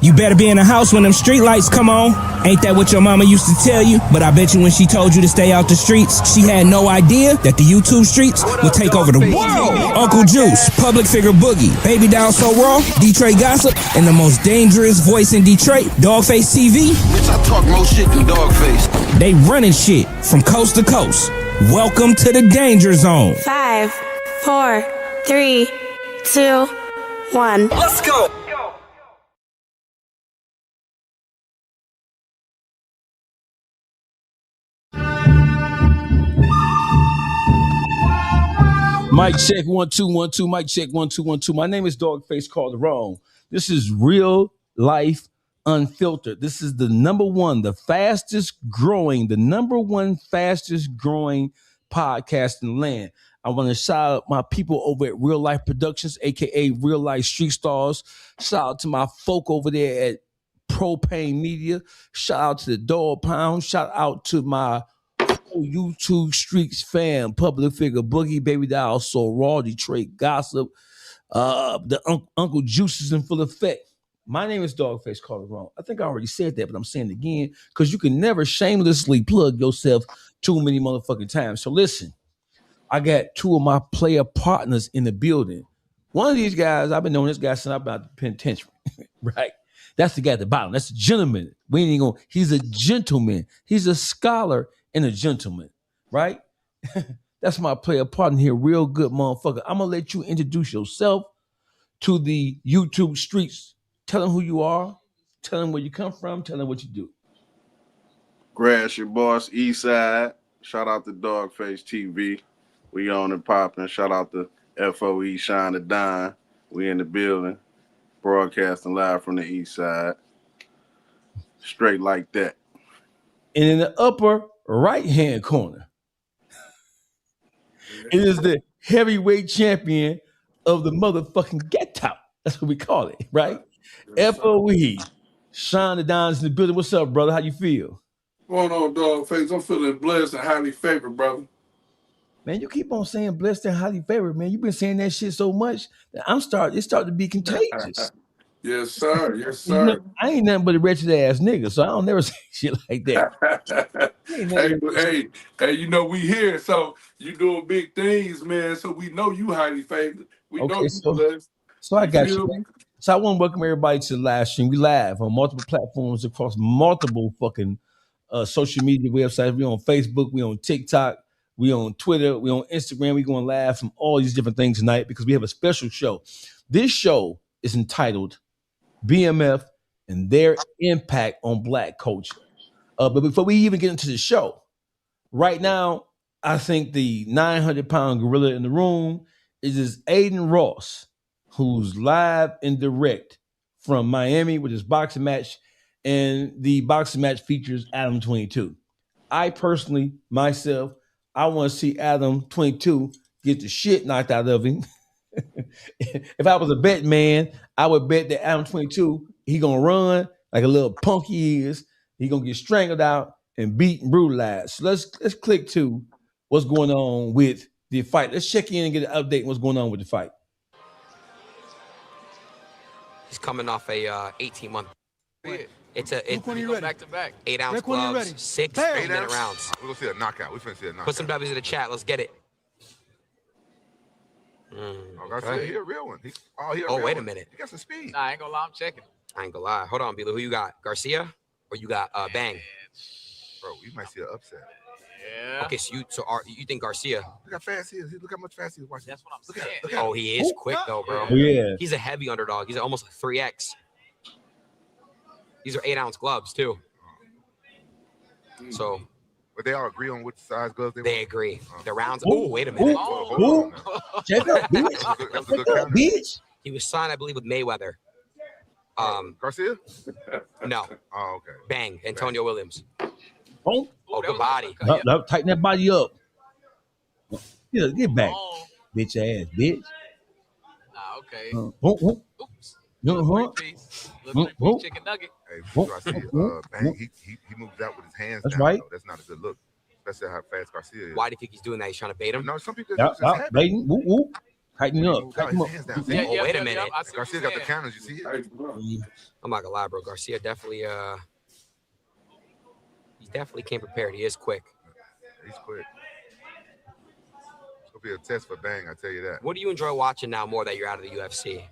You better be in the house when them street lights come on. Ain't that what your mama used to tell you? But I bet you when she told you to stay out the streets, she had no idea that the YouTube streets would take over the world. Uncle Juice, public figure Boogie, Baby Down So Raw, Detroit Gossip, and the most dangerous voice in Detroit, Dawgface TV. Bitch, I talk more shit than Dawgface. They running shit from coast to coast. Welcome to the Danger Zone. 5, 4, 3, 2, 1. Let's go. Mic check 1 2 1 2. Mic check 1 2 1 2. My name is Dawgface Calderon. This is Real Life Unfiltered. This is the number one fastest growing podcast in the land. I want to shout out my people over at Real Life Productions, aka Real Life Street Stars. Shout out to my folk over there at Propane Media. Shout out to the Dog Pound. Shout out to my YouTube Streets fam, public figure Boogie, Baby Doll So Raw, Detroit Gossip, the Uncle Juice is in full effect. My name is Dawgface Calderon. I think I already said that, but I'm saying it again because you can never shamelessly plug yourself too many motherfucking times. So listen, I got two of my player partners in the building. One of these guys, I've been knowing this guy since I've been out the penitentiary, right? That's the guy at the bottom. That's a gentleman. He's a gentleman. He's a scholar and a gentleman, right? That's my player partner here, real good motherfucker. I'm gonna let you introduce yourself to the YouTube streets. Tell them who you are, tell them where you come from, tell them what you do. Gratiot boss, East Side. Shout out to Dawgface TV. We on and popping. Shout out to F.O.E, Shawn The Don. We in the building, broadcasting live from the East Side. Straight like that. And in the upper right-hand corner, it is the heavyweight champion of the motherfucking ghetto. That's what we call it, right? F.O.E. Shawn The Don's in the building. What's up, brother? How you feel? Going on, Dawgface? I'm feeling blessed and highly favored, brother. Man, you keep on saying blessed and highly favored, man. You've been saying that shit so much that it's starting to be contagious. Yes, sir. Yes, sir. You know, I ain't nothing but a wretched ass nigga, so I don't never say shit like that. Hey, you know we here, so you doing big things, man. So we know you highly favored. We know you blessed. So I got you. Man. So I want to welcome everybody to the live stream. We live on multiple platforms across multiple fucking social media websites. We on Facebook, we on TikTok, we on Twitter, we on Instagram. We going live from all these different things tonight because we have a special show. This show is entitled BMF and their impact on Black culture. But before we even get into the show, right now, I think the 900-pound gorilla in the room is Aiden Ross, who's live and direct from Miami with his boxing match. And the boxing match features Adam 22. I personally, myself, I want to see Adam 22 get the shit knocked out of him. If I was a bet man, I would bet that Adam 22, he gonna run like a little punk he is. He gonna get strangled out and beat and brutalized. So let's click to what's going on with the fight. Let's check in and get an update on what's going on with the fight. He's coming off a 18-month. It's back to back. 8-ounce gloves, 6 minute rounds. We're gonna see a knockout. We're finna see a knockout. Put some W's in the chat. Let's get it. Okay. He a real one. Wait a minute. He got some speed. Nah, I ain't gonna lie. I'm checking. I ain't gonna lie. Hold on, Bila. Who you got? Garcia or you got Bang? Bro, you might see an upset. Yeah. Okay, so you think Garcia? Look how fast he is. Look how much fast he is. Watch. That's what I'm saying. Oh, he is quick though, bro. Yeah. He's a heavy underdog. He's almost like 3x. These are 8-ounce gloves too. So. But they all agree on which size gloves they want? They agree. The rounds. Oh, wait a minute. Check up, bitch. He was signed, I believe, with Mayweather. Garcia? No. Oh, okay. Bang. Antonio Williams. Oh, good body. No, tighten that body up. Yeah, get back, bitch ass bitch. Okay. Oops. Chicken nugget. Hey, Bang, he moves out with his hands. That's down, right. Though. That's not a good look, especially how fast Garcia is. Why do you think he's doing that? He's trying to bait him? No, some people. Baiting. Woo. Tighten up. His hands down. Oh, wait a minute. Garcia got the counters. You see it? I'm not gonna lie, bro. Garcia definitely, he definitely came prepared. He is quick. He's quick. It's gonna be a test for Bang, I tell you that. What do you enjoy watching now more that you're out of the UFC?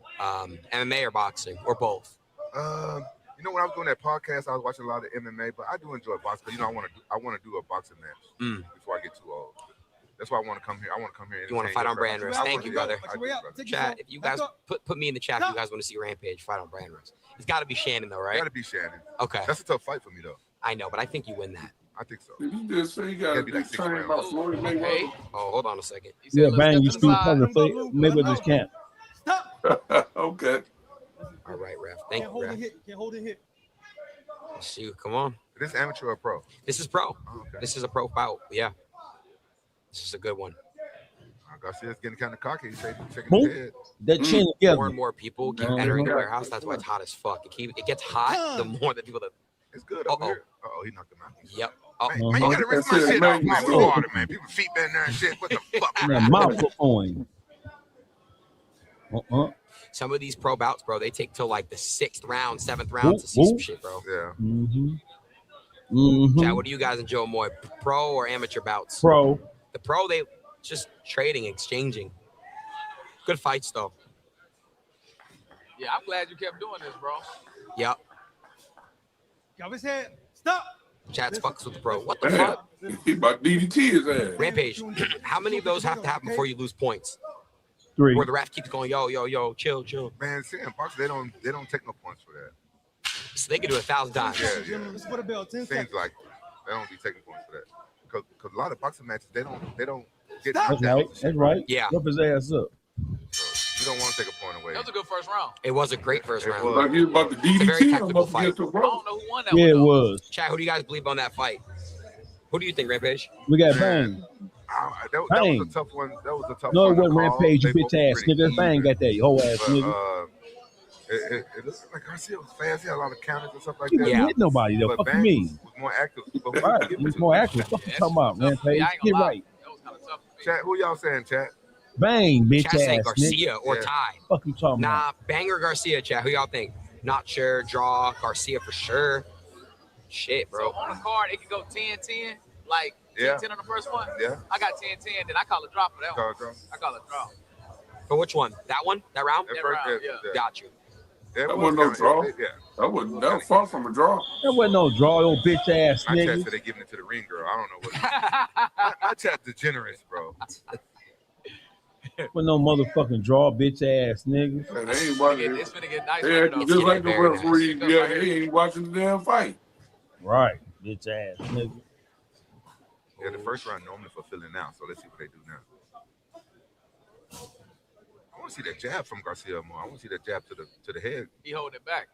MMA or boxing or both? You know, when I was doing that podcast, I was watching a lot of MMA, but I do enjoy boxing. But you know, I want to do a boxing match before I get too old. That's why I want to come here. I want to come here. You want to fight on brand risk? Thank you, brother. Brother. Chat, if you guys put me in the chat, if you guys want to see Rampage fight on brand risk. It's got to be Shannon, though, right? Got to be Shannon. Okay. That's a tough fight for me, though. I know, but I think you win that. I think so. Did you just say you got to be like 6 rounds? Okay. Oh, hold on a second. Yeah, Bang, you still coming for Mayweather's camp. Okay. All right, ref. Thank you, ref. Can't hold it hit. Let's see. Come on. This is amateur or pro? This is pro. Oh, okay. This is a pro bout. Yeah. This is a good one. Garcia's getting kind of cocky. He's shaking Who? his head. That chin together. More and more people keep entering the warehouse. That's why it's hot as fuck. It gets hot the more that people that. It's good over here. Uh-oh, he knocked him out. Yep. Man, you gotta rinse my shit off, man, with water, man. People feet been there and shit. What the fuck? That microphone. Some of these pro bouts, bro, they take till like the 6th round, 7th round to see some shit, bro. Yeah. Chad, what do you guys enjoy more, pro or amateur bouts? Pro. The pro, they just trading, exchanging. Good fights, though. Yeah, I'm glad you kept doing this, bro. Yep. Got his head. Stop. Chad's fucks with the pro. What the fuck? He about DDT his ass. Rampage, how many of those have to happen before you lose points? 3. Where the ref keeps going, yo, chill. Man, see, in boxing, they don't take no points for that. So they can do 1,000 times. Yeah. Let's put a bell. 10 Seems seconds. like they don't be taking points for that. Because a lot of boxing matches, they don't get Stop. knocked That's out. right. That's right. Yeah. Rub his ass up. You don't want to take a point away. That was a good first round. It was a great first round. Like he was about to It's a very DDT him technical up fight. against the I bro. don't know who won that Yeah, one. it though. was. Chad, who do you guys believe on that fight? Who do you think, Rampage? We got Man. Bang. That Bang. was a tough one. That was a tough No, one. it wasn't to call. Rampage, you They bitch both ass pretty nigga. Bang even. got that, you whole ass But, nigga. it looks like Garcia was fast. He had a lot of counters and stuff like He that. didn't hit nobody though. But Fuck Bang me. was more active. But Right. He was more accurate. Fuck you talking about, Yeah, Rampage. I ain't Get gonna lie. right. That was kind of tough for me. Chat, who y'all saying, chat? Bang, bitch Chad saying ass nigga. Garcia or Yeah. Ty. Fuck you talking Nah, about? Bang or Garcia, Chad. Who y'all think? Not sure. Draw. Garcia for sure. Shit, So bro. on the card, it could go 10-10. Like 10-10 on the first one. Yeah. I got 10-10. Then I call a draw for that one. I call it draw. For which one? That one? That round? At That first, round, yeah. Got you. That wasn't no draw. Yeah. That was far from a draw. That wasn't no draw, old bitch ass My chat nigga. said they giving it to the ring girl. I don't know what. my chat degenerates, bro. Wasn't no motherfucking draw, bitch ass nigga. And they ain't watching It's gonna get nice. Yeah, right now. just like the very referee, yeah, they ain't watching the damn fight. Right, bitch ass nigga. Yeah, the first round normally for filling out. So let's see what they do now. I want to see that jab from Garcia more. I want to see that jab to the head. He holding it back.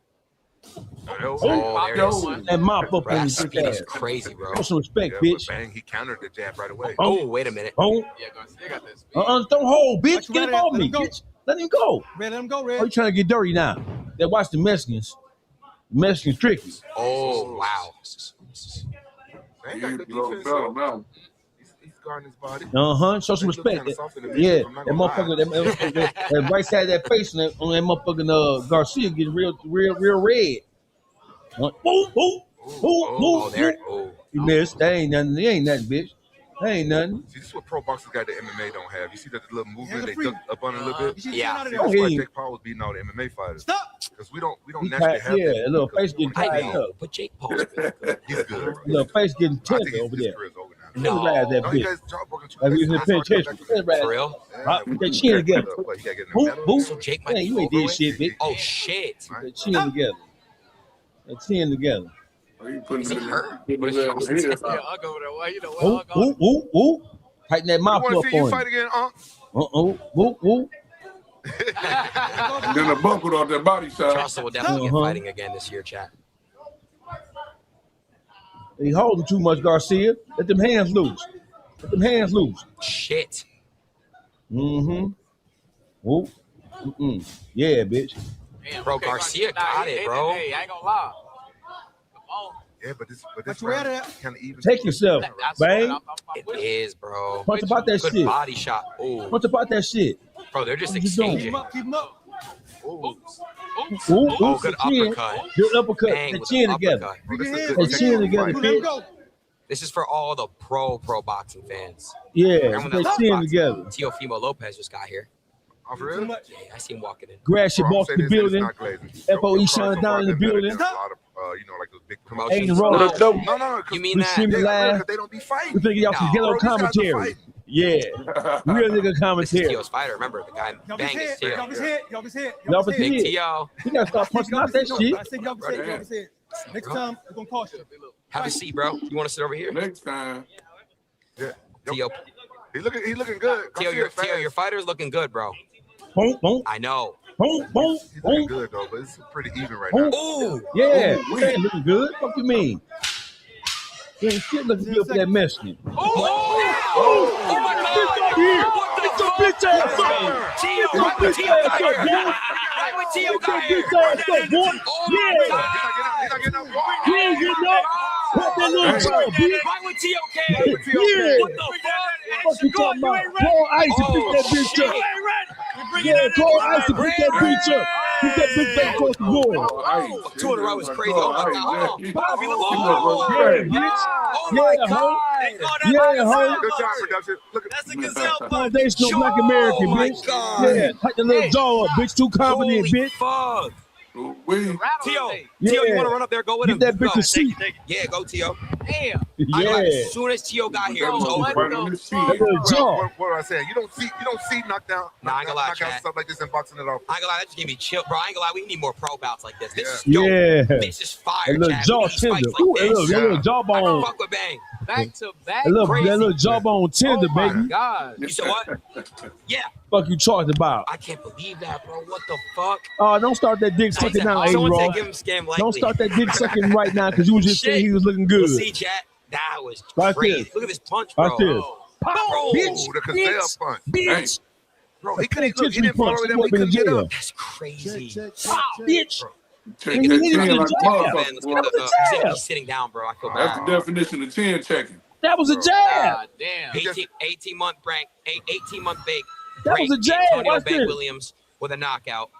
Oh, there it is. That mop up Bro, on that his speed bitch is ass. crazy, bro. Show some respect, Yeah, bitch. but Bang, he countered the jab right away. Oh, wait a minute. Oh, Yeah, Garcia got that speed. don't hold, bitch. Watch Get him Red, off let me, him go. bitch. Let him go. Red, let him go, Are you Red. trying to get dirty now? They watch the Mexicans. Mexicans tricky. Oh, wow. Bang You got good blow defense. bell So now. he's guarding his body. Show some They look respect. kinda soft in the Yeah, mix, I'm not that gonna motherfucker, lie. that right side of that face on that motherfucking Garcia getting real red. Woo, woo, woo, Oh, woo, there. woo. Oh, You missed. That ain't nothing. That ain't nothing, bitch. That ain't nothing. See, this is what pro boxers got that MMA don't have. You see that little movement Hands they are free. duck up on a little bit. You should Yeah. get out of See, there. that's why Hey. Jake Paul was beating all the MMA fighters. Stop. Because we don't He naturally tight, have yeah, that. a little face getting I tied know, up. but Jake Paul's good. He's good. Little face getting I think tender over his there. career's over now. No. Look at that No, he bitch. got his jaw broken too. Like he's in the That's how I come penitentiary. back from that. For real? Yeah, Put that chin together. What, he got to get in Who? the medal? Who? So Jake might Man, be you ain't did overweight? shit, bitch. Oh, shit. Put that chin together. That chin together. You putting Is he it in hurt? there. What is he- what's his- Yeah, I'll go over there. Well, you know Woo, what? I'll woo, go. woo, woo. Tighten that You mouth want up to see you on fight him. again, Woo, woo. Then the buckled off that body side. Charleston will definitely get fighting again this year, chat. He holding too much, Garcia. Let them hands loose. Let them hands loose. Shit. Mm-hmm. Whoop. Mm-mm. Yeah, bitch. Damn, Bro, okay, Garcia nah, got he- it, he- bro. Hey, I ain't gonna lie. Come on. Yeah, but this round kind of even. Take yourself, bang. It is, bro. What's about that Good shit? body shot. Ooh. What's about that shit? Bro, they're just What you doing? exchanging. Keep him up. Ooh, Oh, good chin. uppercut. Good uppercut. Bang The with chin the together. uppercut. The chin together, Let him bitch. go. This is for all the pro boxing fans. Yeah, Everyone that the loves chin boxing. together. Teofimo Lopez just got here. Oh, for real? Yeah, I see him walking in. Gratiot Bro, I'm boss saying the this, and it's building. not glazing. F.O.E. Your Shawn card The so Don far in the been better building. than a lot of, you know, like those big Promotions. Ain't rolling. promotions. No, You mean We that? streaming live. Because they don't be fighting. We finna get y'all some No. ghetto Bro, these guys are commentary. fighting. Yeah, real nigga This is commentary. Tio's fighter. Remember, the guy Y'all his banged his head. Tio. Y'all his head. Y'all his head. Y'all his Big head. Tio. You gotta start punching out that shit. I said y'all his head. Y'all his head. Next time, we're going to cost you. Have a seat, bro. You want to sit over here? Next time. Yeah. Tio, He looking good. Tio, your fighter's looking good, bro. Boom, boom, I know. boom, boom, He's boom. looking good though, but it's pretty even right now. Ooh. Yeah, Ooh, it ain't looking good. What you mean? You ain't shit looking good for that Mexican. Oh my God. Here. What the Get your fuck? bitch ass up. Tio, Get your right when bitch Tio ass got up, here. boy. Right when Tio Get your got here. bitch ass up, boy. Oh my Yeah. God. He's not getting up. He ain't getting up. Put that little Hey. jaw, bitch. Right when Tio came. Yeah. What the fuck? What you talking about? Call Ice and pick that bitch up. Yeah, call Ice and pick that bitch up. Pick that bitch back across the board. Two in a row is crazy. Oh my God. He Yeah, bitch. Oh my Yeah, ho. God. Yeah, ho. Good job, production. Look at That's a gazelle punch. Foundational Black American, Oh my bitch. God. Yeah, tighten the little jaw up, bitch. Too confident, Holy bitch. fuck. We Tio, Yeah. Tio, you want to run up there? Go with him. Get that bitch Go. a seat. Yeah, go, Tio. Damn. Yeah. As soon as Tio got here, it was over. right on his feet. That little jaw. what was I saying? You don't see knockdown, Nah, I ain't gonna lie, knockout Chad. stuff like this in boxing at all. I ain't gonna lie, that just gave me chill, bro. I ain't gonna lie, we need more pro bouts like this. This is Yeah. this is fire, That little Chad. jaw We need tender. fights Ooh, like that this. little I jawbone. fuck with Bang. Back to back. That Crazy. little jawbone tender, Oh my baby. God. You said what? Yeah. Fuck you talking about? I can't believe that, bro. What the fuck? Oh, don't start that dick sucking now, Someone A-Raw. said give him scam likely. Don't start that dick sucking right now because you was just saying he was looking good. We'll see, chat. That was Right crazy. there. Look at this punch, bro. Right there. Bro, Bitch. The gazelle punch. Bitch. Bro, he Can't couldn't. He didn't punch. follow it. You He up in couldn't get jail. up. That's crazy. Bitch. check And that he hit chin him like in a the motherfucker. Let's boy. get That was a jab. he's sitting down, bro. I feel That's bad. the definition of chin checking. That was a jab. God damn. 18-month break, 18-month break. That was a jab. Antonio Watch Bank this. Williams with a knockout.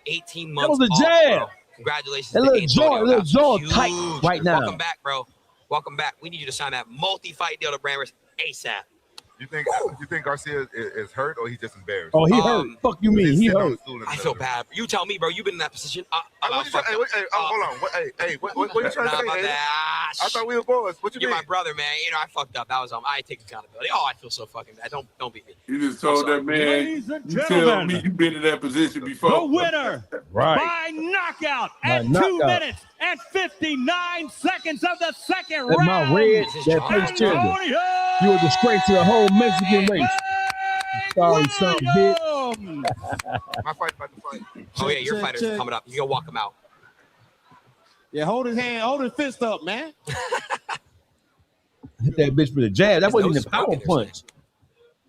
18 That months was a off, jab. bro. Congratulations That to little Antonio. jaw, little That's jaw huge. tight right now. Welcome back, bro. Welcome back. We need you to sign that multi-fight deal to Branders ASAP. You think Garcia is hurt or he's just embarrassed? Oh, he hurt. Fuck you mean? He hurt. I feel bad. You tell me, bro. You've been in that position. Hold on. What you trying to say? about Hayden? that. I thought we were boys. What you You're mean? my brother, man. You know, I fucked up. That was I take accountability. Oh, I feel so fucking bad. Don't beat me. You just told that man, Ladies and you tell gentlemen, me you've been in that position before. the winner Right. by knockout By at 2 knockout. minutes and 59 seconds of the second That round. my red, that face tender. You a disgrace to the whole Mexican race. Sorry, son, bitch. My fight about to fight. Oh yeah, your fighter's coming up. You go walk him out. Yeah, hold his hand, hold his fist up, man. Hit that bitch with a jab. That His wasn't nose even a is power broken, punch.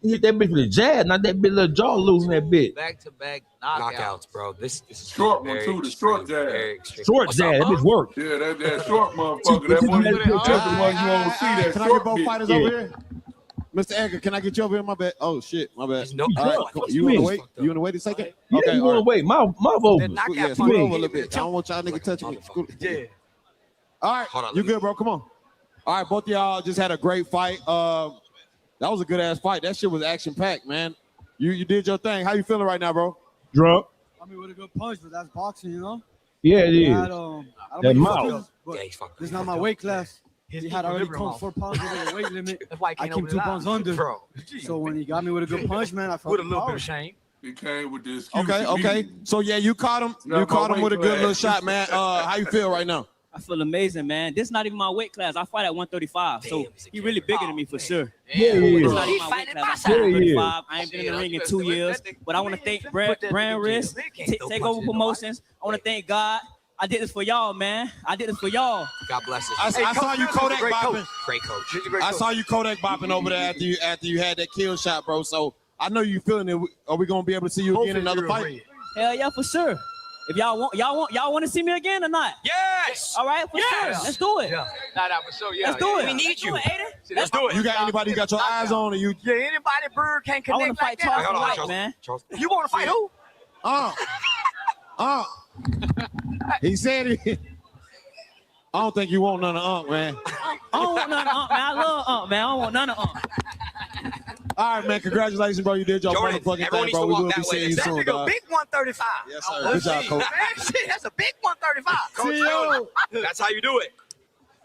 He hit that bitch with a jab, not that big little jaw losing that bitch. Back to back Knockouts, bro. This is Short one very too, the extreme, short jab. very extreme. Short What's jab, up, that bitch huh? worked. Yeah, that short motherfucker. That one, That's the one you won't see. That Can I short get both bitch. fighters Yeah. over here? Mr. Edgar, can I get you over here? My bad. Oh shit, my bad. There's no. All right, I think You he's want to wait? fucked up. You want to wait a second? Yeah, Okay, you all want to right. wait. Mouth The open. knockout Yeah, punch scoot over a gave little him bit. I don't want y'all niggas touching me. Scoot. Yeah. All right, Hold on, you let me- good, bro? Come on. All right, both of y'all just had a great fight. That was a good ass fight. That shit was action packed, man. You did your thing. How you feeling right now, bro? Drunk. I mean, with a good punch, but that's boxing, you know. Yeah, it is. I don't That really mouth. fuck this, but Yeah, he's fucked. this is not my weight class. His He had already equilibrium come off. 4 pounds over the weight limit. That's why he I can't came open 2 his pounds eyes. under. Bro. So when he got me with a good punch, man, I felt With a the little bit power. of shame. He came with this. Okay. So yeah, you caught him. Not You caught my him with a weight good little class. shot, man. How you feel right now? I feel amazing, man. This is not even my weight class. I fight at 135, so Damn, he really bigger than me for sure. Yeah, It's yeah. not even my weight class. I'm Yeah, yeah. 135. I ain't been in the ring in 2 years, but I want to thank Brand Risk, Take Over Promotions. I want to thank God. I did this for y'all, man. I did this for y'all. God bless us. I saw you Kodak bopping. Great coach. I saw you Kodak bopping over there after you had that kill shot, bro. So I know you feeling it. Are we gonna be able to see you again in another fight? Hell yeah, for sure. If y'all want to see me again or not? Yes. All right, for sure. Let's do it. Yeah. Nah, for sure. Yeah. Let's do it. We need you. Let's do it. You got anybody you got your eyes on, or you? Yeah, anybody Bird can't connect. I want to fight Charles White, man. You want to fight who? He said it. I don't think you want none of Unc, man. I don't want none of Unc, man. I love Unc, man. I don't want none of Unc. All right, man. Congratulations, bro. You did your motherfucking thing, bro. We will be seeing you soon, dog. Big 135. Yes, sir. Good job, coach. Shit, that's a big 135. Coach, that's how you do it.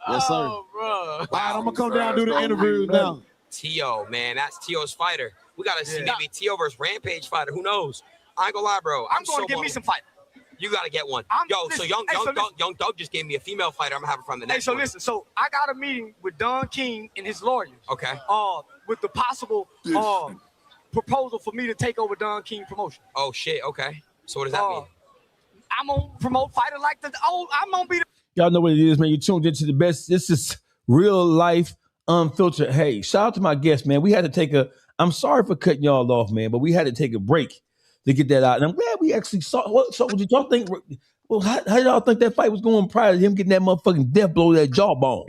Yes, sir. Oh, bro. All right, I'm gonna come down and do the interviews now. T.O., man, that's T.O.'s fighter. We gotta see maybe T.O. versus Rampage fighter. Who knows? I ain't gonna lie, bro. I'm going to give me some fight. You gotta get one. So Young Doug just gave me a female fighter. I'm gonna have her from the next one. Listen. So I got a meeting with Don King and his lawyers. Okay. With the possible proposal for me to take over Don King promotion. Oh shit. Okay. So what does that mean? I'm gonna promote fighter like the old. I'm gonna be the. Y'all know what it is, man. You tuned into the best. This is real life, unfiltered. Hey, shout out to my guest, man. We had to I'm sorry for cutting y'all off, man, but we had to take a break to get that out. And I'm glad we actually saw. So did y'all think? Well, how did y'all think that fight was going prior to him getting that motherfucking death blow to that jawbone?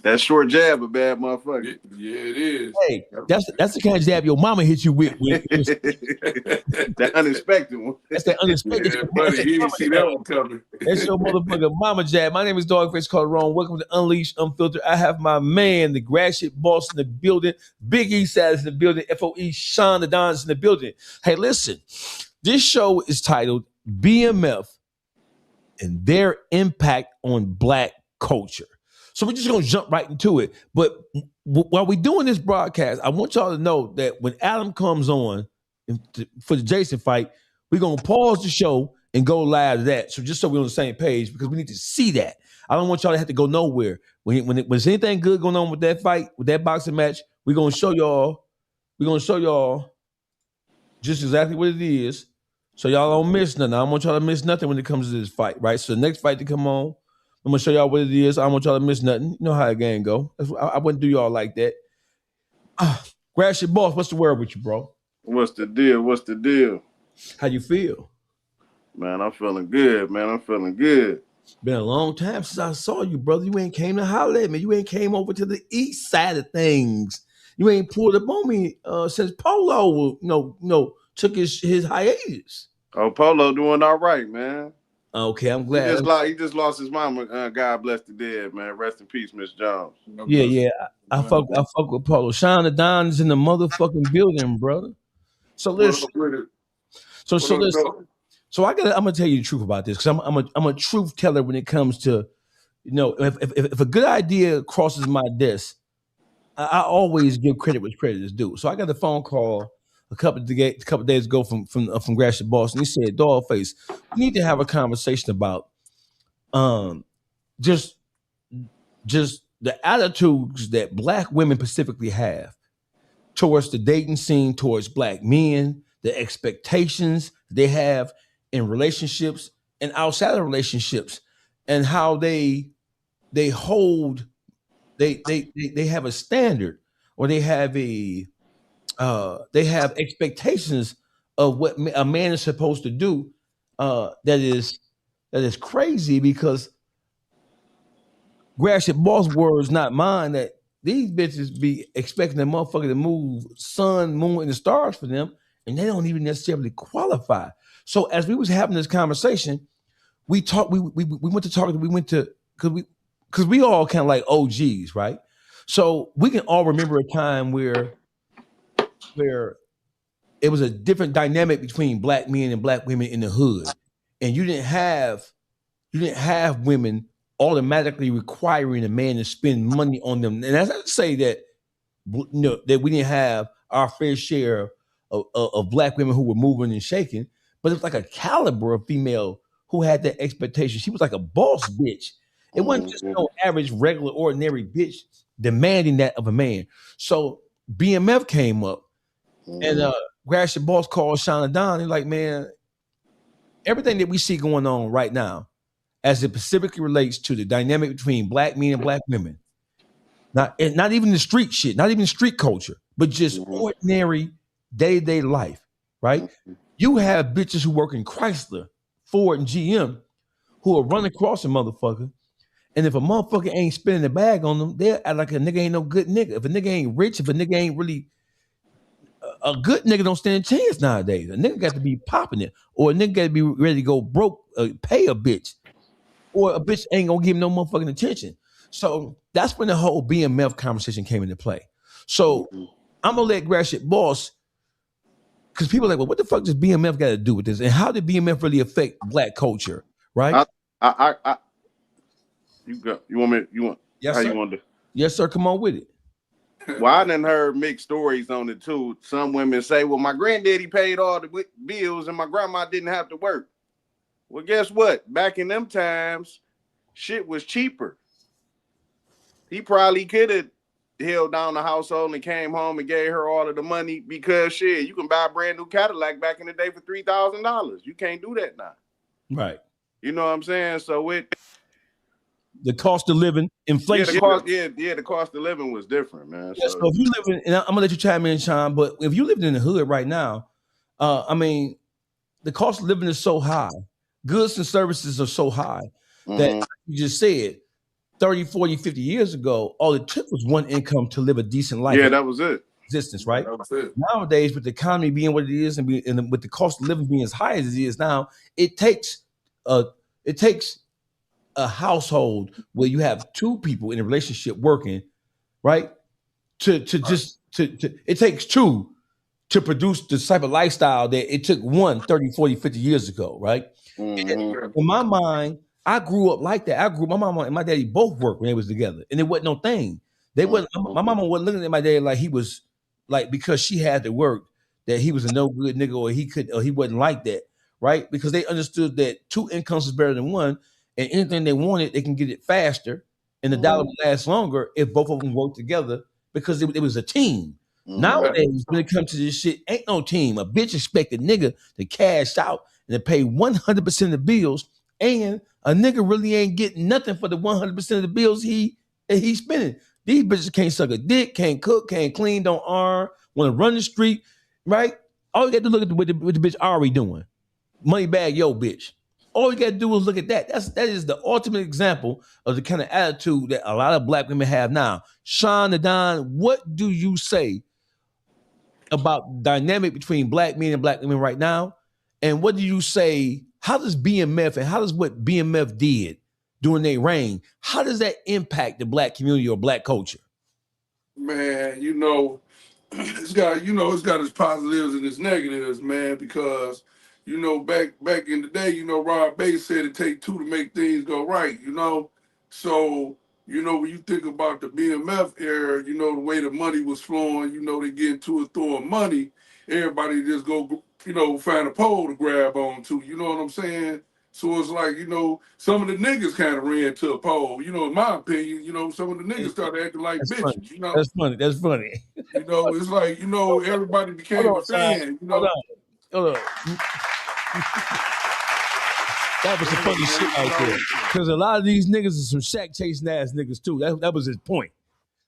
That short jab, a bad motherfucker. Yeah, it is. Hey, that's the kind of jab your mama hit you with. That unexpected one. That's that unexpected. Yeah, buddy, he didn't see that one coming. That's your motherfucking mama jab. My name is Dawgface Calderon. Welcome to Unleash Unfiltered. I have my man, the Gratiot boss in the building. Big Eastside is in the building. F.O.E. Shawn The Don is in the building. Hey, listen. This show is titled BMF and their impact on Black culture. So we're just going to jump right into it. But while we're doing this broadcast, I want y'all to know that when Adam comes on for the Jason fight, we're going to pause the show and go live to that. So just so we're on the same page, because we need to see that. I don't want y'all to have to go nowhere. When there's anything good going on with that fight, with that boxing match, we're going to show y'all just exactly what it is. So y'all don't miss nothing. I don't want y'all to miss nothing when it comes to this fight, right? So the next fight to come on, I'm gonna show y'all what it is. I don't want y'all to miss nothing. You know how the game go. I wouldn't do y'all like that. Gratiot boss, what's the word with you, bro? What's the deal? What's the deal? How you feel? Man, I'm feeling good, man. I'm feeling good. Been a long time since I saw you, brother. You ain't came to holler at me. You ain't came over to the east side of things. You ain't pulled up on me since Polo, took his hiatus. Oh, Polo doing all right, man. Okay, I'm glad. He just lost his mama. God bless the dead, man. Rest in peace, Miss Jones. Yeah. I fuck with Polo. Shawn The Don is in the motherfucking building, brother. So listen. So listen. So I'm gonna tell you the truth about this, because I'm a truth teller when it comes to, if a good idea crosses my desk, I always give credit where credit is due. So I got a phone call a couple of days ago from Gratiot boss, and he said, "Dawgface, we need to have a conversation about just the attitudes that Black women specifically have towards the dating scene, towards Black men, the expectations they have in relationships and outside of relationships, and how they hold they have a standard, or they have expectations of what a man is supposed to do. That is crazy, because Gratiot boss words, not mine, that these bitches be expecting a motherfucker to move sun, moon, and the stars for them, and they don't even necessarily qualify. So as we was having this conversation, we went to because we all kind of like OGs, right? So we can all remember a time where it was a different dynamic between Black men and Black women in the hood, and you didn't have women automatically requiring a man to spend money on them. And that's not to say that that we didn't have our fair share of Black women who were moving and shaking, but it was like a caliber of female who had that expectation. She was like a boss bitch. It wasn't just no average, regular, ordinary bitch demanding that of a man. So BMF came up, and Gratiot boss called Shawn The Don. He's like, man, everything that we see going on right now, as it specifically relates to the dynamic between Black men and Black women, not even the street shit, not even street culture, but just ordinary day-to-day life, right? You have bitches who work in Chrysler Ford and GM who will run across a motherfucker. And if a motherfucker ain't spending the bag on them, they'll act like a nigga ain't no good nigga. If a nigga ain't rich, if a nigga ain't really a good nigga, don't stand a chance nowadays. A nigga got to be popping it, or a nigga got to be ready to go broke, pay a bitch, or a bitch ain't gonna give him no motherfucking attention. So that's when the whole BMF conversation came into play. So I'm gonna let Gratiot boss, because people are like, well, what the fuck does BMF got to do with this, and how did BMF really affect black culture, right? You want me? You want? Yes, how sir. You want to? Yes, sir. Come on with it. Well, I done heard mixed stories on it too. Some women say, well, my granddaddy paid all the bills and my grandma didn't have to work. Well, guess what? Back in them times, shit was cheaper. He probably could have held down the household and came home and gave her all of the money, because shit, you can buy a brand new Cadillac back in the day for $3,000. You can't do that now. Right. You know what I'm saying? So the cost of living, inflation. The cost of living was different, man. Yeah, so if you live in, and I'm gonna let you chime in, Sean, but if you lived in the hood right now, I mean, the cost of living is so high, goods and services are so high that you just said 30, 40, 50 years ago, all it took was one income to live a decent life. Yeah, that was it. Existence, right? That was it. Nowadays, with the economy being what it is, and with the cost of living being as high as it is now, it takes a household where you have two people in a relationship working, right? It takes two to produce the type of lifestyle that it took 30, 40, 50 years ago, right? In my mind, I grew up like that. My mama and my daddy both worked when they was together, and it wasn't no thing. My mama wasn't looking at my daddy like he was, like, because she had to work, that he was a no good nigga, or he wasn't like that, right? Because they understood that two incomes is better than one, and anything they wanted, they can get it faster, and the dollar will last longer if both of them work together, because it was a team. Nowadays, when it comes to this shit, ain't no team. A bitch expect a nigga to cash out and to pay 100% of the bills, and a nigga really ain't getting nothing for the 100% of the bills he's spending. These bitches can't suck a dick, can't cook, can't clean, don't iron, want to run the street, right? All you got to look at what the bitch Ari doing. Money bag, yo, bitch. All you got to do is look at that. That is the ultimate example of the kind of attitude that a lot of black women have now. Shawn The Don, what do you say about dynamic between black men and black women right now? And what do you say, how does BMF and how does what BMF did during their reign, how does that impact the black community or black culture? Man, it's got its positives and its negatives, man, because back in the day, Rob Bass said it take two to make things go right, So, when you think about the BMF era, the way the money was flowing, they get into it throwing money, everybody just go, find a pole to grab on to, you know what I'm saying? So it's like, some of the niggas kind of ran to a pole, in my opinion, some of the niggas started acting like bitches, That's funny. It's like, everybody became a fan, Hold on. That was some funny shit out there. Because a lot of these niggas are some shack chasing ass niggas too. That was his point.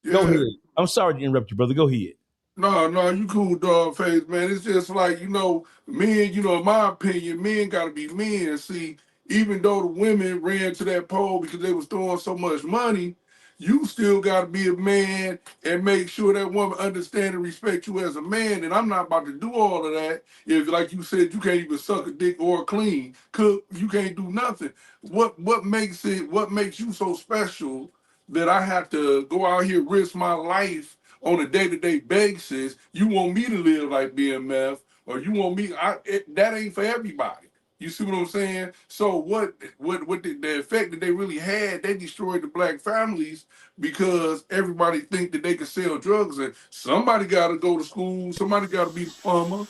Yeah. Go ahead. I'm sorry to interrupt you, brother. Go ahead. No, you cool, Dawgface, man. It's just like, men, in my opinion, men gotta be men. See, even though the women ran to that pole because they was throwing so much money, you still gotta be a man and make sure that woman understand and respect you as a man. And I'm not about to do all of that if, like you said, you can't even suck a dick or clean, cook, you can't do nothing. What makes you so special that I have to go out here, risk my life on a day-to-day basis? You want me to live like BMF, or you want me? That ain't for everybody. You see what I'm saying? So what the effect that they really had? They destroyed the black families because everybody think that they can sell drugs, and somebody got to go to school. Somebody got to be the plumber.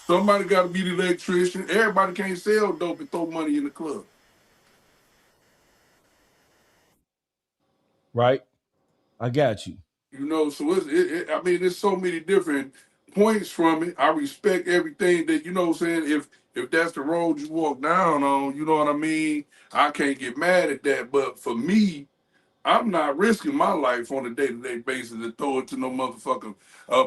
Somebody got to be the electrician. Everybody can't sell dope and throw money in the club. Right. I got you. So there's so many different points from it. I respect everything that, if that's the road you walk down on, you know what I mean? I can't get mad at that. But for me, I'm not risking my life on a day-to-day basis to throw it to no motherfucking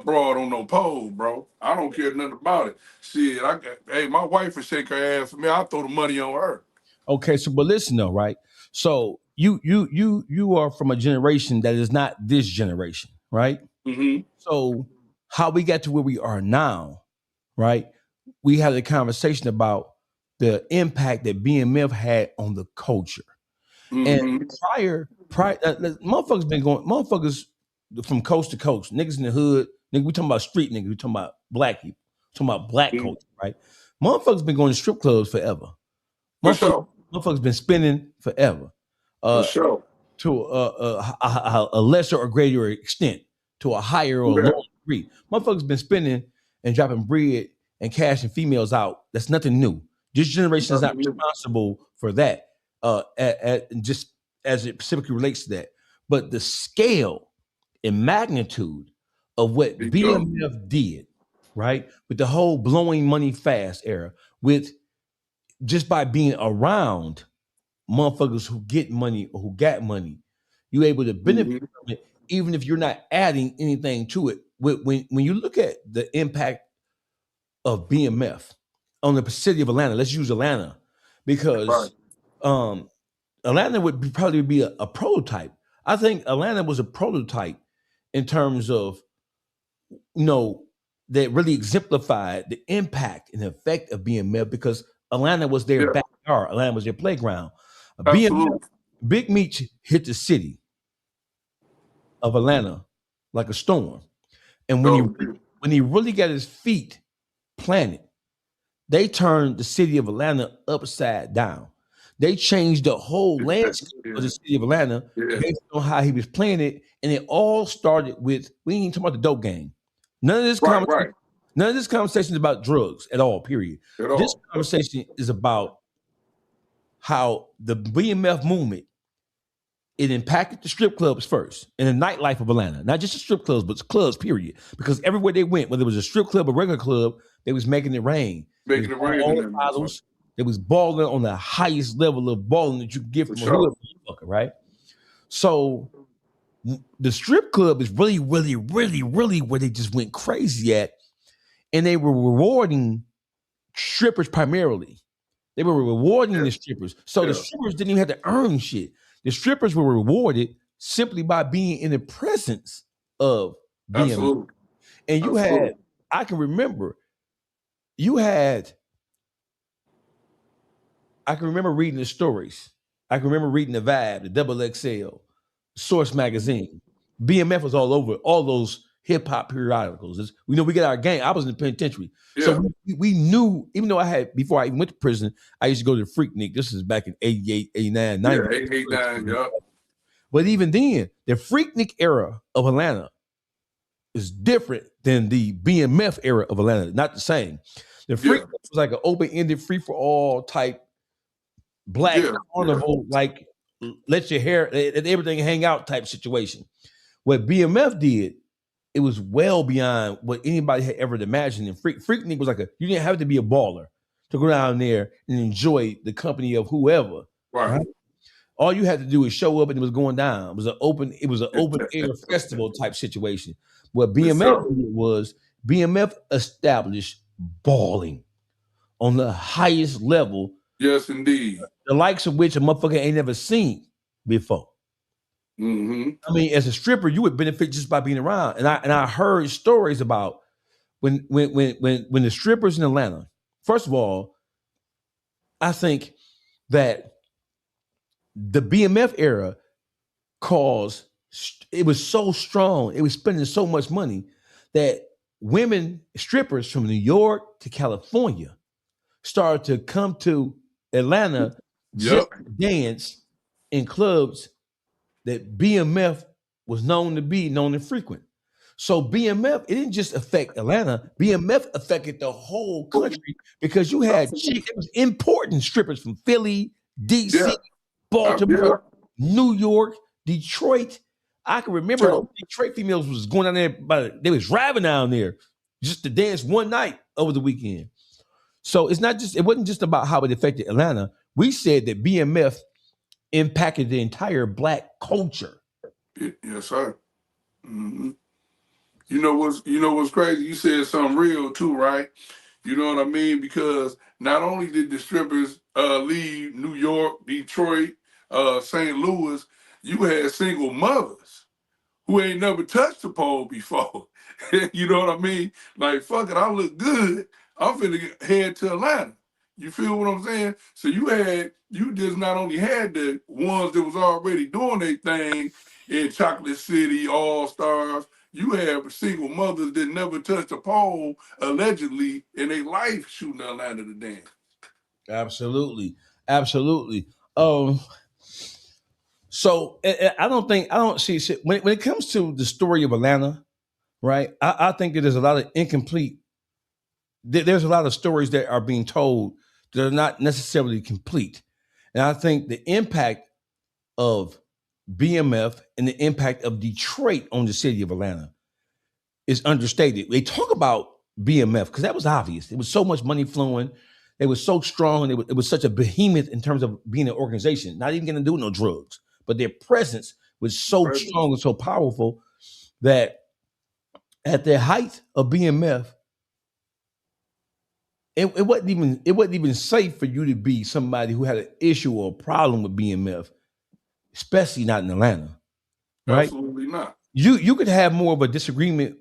broad on no pole, bro. I don't care nothing about it. Shit, hey, my wife will shake her ass for me. I'll throw the money on her. Okay, so but listen though, right? So you are from a generation that is not this generation, right? Mm-hmm. So how we got to where we are now, right? We had a conversation about the impact that BMF had on the culture. Mm-hmm. And prior, motherfuckers from coast to coast, niggas in the hood, nigga, we talking about street niggas, we talking about black people, talking about black Mm-hmm. culture, right? Motherfuckers been going to strip clubs forever. For sure. Motherfuckers been spending forever. For sure. To a lesser or greater extent, to a higher or lower degree. Motherfuckers been spending and dropping bread and cashing females out. That's nothing new. This generation is not responsible for that, just as it specifically relates to that. But the scale and magnitude of what BMF did, right, with the whole blowing money fast era, with just by being around motherfuckers who get money or who got money, you're able to benefit from it, even if you're not adding anything to it. When you look at the impact of BMF on the city of Atlanta, let's use Atlanta, because Atlanta would probably be a prototype. I think Atlanta was a prototype in terms of, that really exemplified the impact and effect of BMF, because Atlanta was their backyard. Atlanta was their playground. BMF, Big Meech hit the city of Atlanta like a storm. And when he really got his feet planted, they turned the city of Atlanta upside down. They changed the whole landscape of the city of Atlanta based on how he was playing it. And it all started with, we ain't even talking about the dope game. None of this conversation is about drugs at all, period. This conversation is about how the BMF movement, it impacted the strip clubs first and the nightlife of Atlanta. Not just the strip clubs, but clubs, period. Because everywhere they went, whether it was a strip club or regular club, they was making it rain. Making it rain. All the bottles. They was balling on the highest level of balling that you could get from a hood motherfucker, right? So the strip club is really, really, really, really where they just went crazy at. And they were rewarding strippers primarily. They were rewarding the strippers. So the strippers didn't even have to earn shit. The strippers were rewarded simply by being in the presence of BMF. Absolutely. And you had, I can remember, I can remember reading the stories. I can remember reading the Vibe, the Double XL, Source Magazine. BMF was all over all those hip hop periodicals. We know we get our game. I was in the penitentiary. Yeah. So we knew, even though before I even went to prison, I used to go to the Freaknik. This is back in 88, 89, 90. Yeah, 89, yeah. But even then, the Freaknik era of Atlanta is different than the BMF era of Atlanta. Not the same. The Freaknik was like an open-ended, free-for-all type black carnival, like let your hair, let everything hang out type situation. What BMF did, it was well beyond what anybody had ever imagined. And Freaknik was like you didn't have to be a baller to go down there and enjoy the company of whoever. Right? All you had to do is show up and it was going down. It was an open air festival type situation. What BMF did was BMF established balling on the highest level. Yes, indeed. The likes of which a motherfucker ain't never seen before. Mm-hmm. I mean, as a stripper, you would benefit just by being around. And I heard stories about when the strippers in Atlanta. First of all, I think that the BMF era it was so strong, it was spending so much money that women strippers from New York to California started to come to Atlanta just to dance in clubs that BMF was known to frequent. So BMF, it didn't just affect Atlanta, BMF affected the whole country because you had it was important strippers from Philly, DC, Baltimore, New York, Detroit. I can remember Detroit females was going down there, they was driving down there just to dance one night over the weekend. So it wasn't just about how it affected Atlanta. We said that BMF impacted the entire black culture. Yes, sir. Mm-hmm. You know what's crazy? You said something real too, right? You know what I mean? Because not only did the strippers leave New York, Detroit, St. Louis, you had single mothers who ain't never touched the pole before. You know what I mean? Like, fuck it, I look good. I'm finna head to Atlanta. You feel what I'm saying? So you just not only had the ones that was already doing their thing in Chocolate City, All Stars, you have single mothers that never touched a pole, allegedly, in their life shooting Atlanta to dance. Absolutely. Absolutely. So I don't see shit. When it comes to the story of Atlanta, right? I think that there's a lot of incomplete. There's a lot of stories that are being told that are not necessarily complete. And I think the impact of BMF and the impact of Detroit on the city of Atlanta is understated. They talk about BMF because that was obvious. It was so much money flowing. It was so strong. And it was such a behemoth in terms of being an organization, not even going to do no drugs. But their presence was so strong and so powerful that at the height of BMF, it wasn't even safe for you to be somebody who had an issue or a problem with BMF, especially not in Atlanta. Right? Absolutely not. You could have more of a disagreement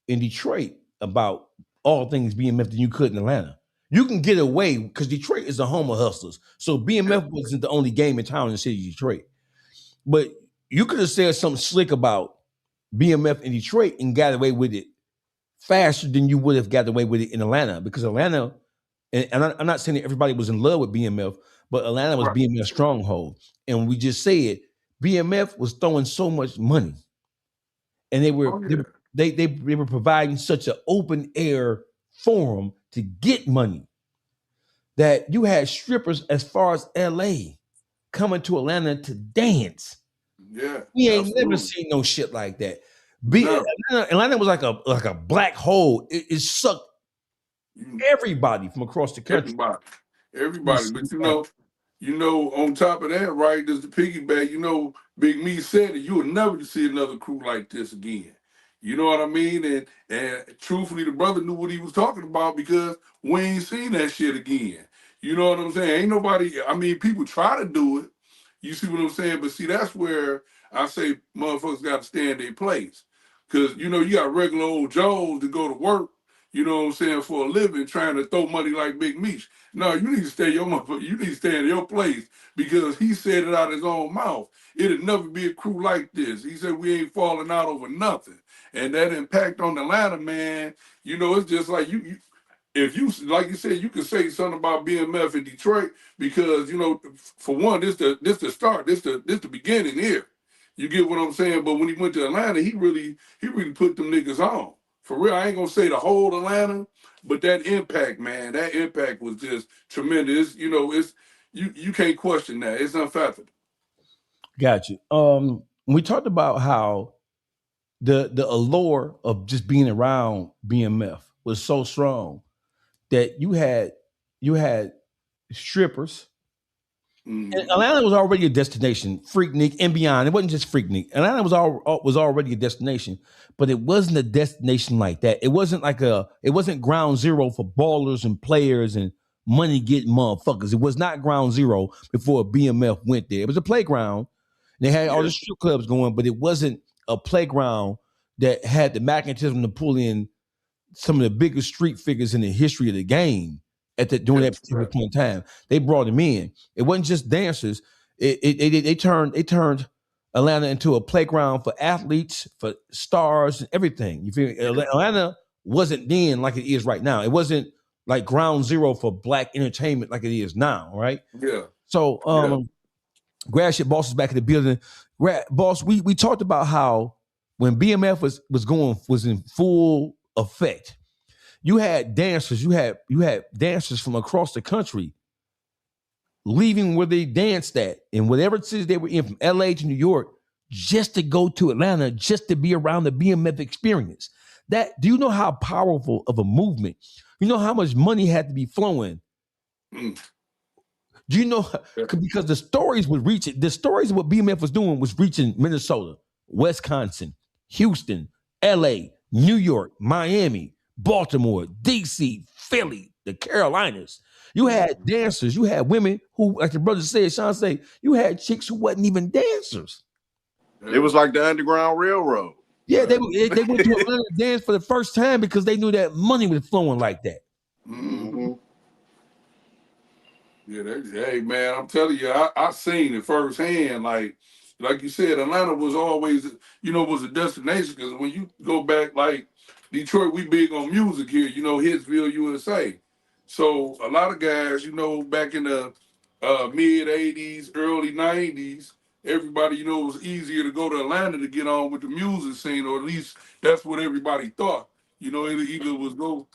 in Detroit about all things BMF than you could in Atlanta. You can get away because Detroit is the home of hustlers. So BMF wasn't the only game in town in the city of Detroit. But you could have said something slick about BMF in Detroit and got away with it faster than you would have got away with it in Atlanta, because Atlanta, and I'm not saying that everybody was in love with BMF, but Atlanta was BMF's stronghold. And we just said BMF was throwing so much money, and they were providing such an open air forum to get money that you had strippers as far as LA coming to Atlanta to dance. Yeah, we ain't never seen no shit like that. Atlanta was like a black hole. It sucked everybody from across the country. Everybody. But you know, on top of that, right, there's the piggyback. Big Me said that you will never see another crew like this again. You know what I mean? And truthfully, the brother knew what he was talking about, because we ain't seen that shit again. You know what I'm saying? Ain't nobody, people try to do it. You see what I'm saying? But see, that's where I say motherfuckers got to stay in their place. Because, you got regular old Joes that go to work, you know what I'm saying, for a living, trying to throw money like Big Meech. No, you need to stay you need to stay in your place, because he said it out of his own mouth. It'll never be a crew like this. He said we ain't falling out over nothing. And that impact on Atlanta, man, it's just like if you, like you said, you can say something about BMF in Detroit, because, for one, this the start, this the beginning here. You get what I'm saying? But when he went to Atlanta, he really put them niggas on. For real, I ain't gonna say the whole Atlanta, but that impact, man, that impact was just tremendous. You can't question that. It's unfathomable. Got you. We talked about how the allure of just being around BMF was so strong that you had strippers. And Atlanta was already a destination, Freaknik and beyond. It wasn't just Freaknik. Atlanta was already a destination, but it wasn't a destination like that. It wasn't ground zero for ballers and players and money getting motherfuckers. It was not ground zero before BMF went there. It was a playground. They had all the strip clubs going, but it wasn't a playground that had the magnetism to pull in some of the biggest street figures in the history of the game during that particular point in time. They brought them in. It wasn't just dancers. They turned Atlanta into a playground for athletes, for stars, and everything. You feel Atlanta wasn't then like it is right now. It wasn't like ground zero for black entertainment like it is now, right? Yeah. So Gratiot Boss is back in the building. Boss, we talked about how when BMF was in full effect, you had dancers, you had dancers from across the country leaving where they danced at in whatever cities they were in, from LA to New York, just to go to Atlanta, just to be around the BMF experience. Do you know how powerful of a movement? You know how much money had to be flowing Do you know? Because the stories would reach it. The stories of what BMF was doing was reaching Minnesota, Wisconsin, Houston, LA, New York, Miami, Baltimore, DC, Philly, the Carolinas. You had dancers. You had women who, like the brother said, Shawn said, you had chicks who wasn't even dancers. It was like the Underground Railroad. Yeah, they went to Atlanta to dance for the first time because they knew that money was flowing like that. Mm-hmm. Yeah, hey man, I'm telling you, I seen it firsthand. Like you said, Atlanta was always, was a destination because when you go back, like Detroit, we big on music here. Hitsville, USA. So a lot of guys, back in the mid '80s, early '90s, everybody, it was easier to go to Atlanta to get on with the music scene, or at least that's what everybody thought. It either was go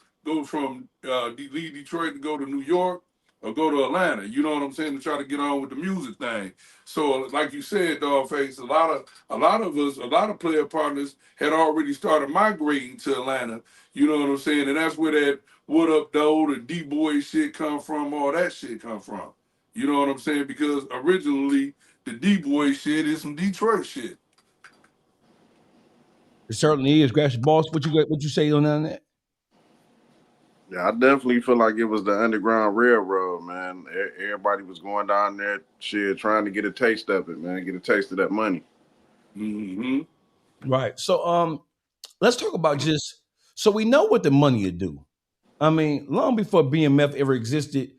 from leave Detroit to go to New York, or go to Atlanta, you know what I'm saying, to try to get on with the music thing. So, like you said, Dawgface, a lot of player partners had already started migrating to Atlanta. You know what I'm saying, and that's where that What Up Though, the D-Boy shit come from, all that shit come from. You know what I'm saying, because originally the D-Boy shit is some Detroit shit. It certainly is. Gratiot Boss, what you say on that? Yeah, I definitely feel like it was the Underground Railroad, man. Everybody was going down there, shit, trying to get a taste of it, man. Get a taste of that money. Mm-hmm. Right. So, let's talk about so we know what the money would do. I mean, long before BMF ever existed,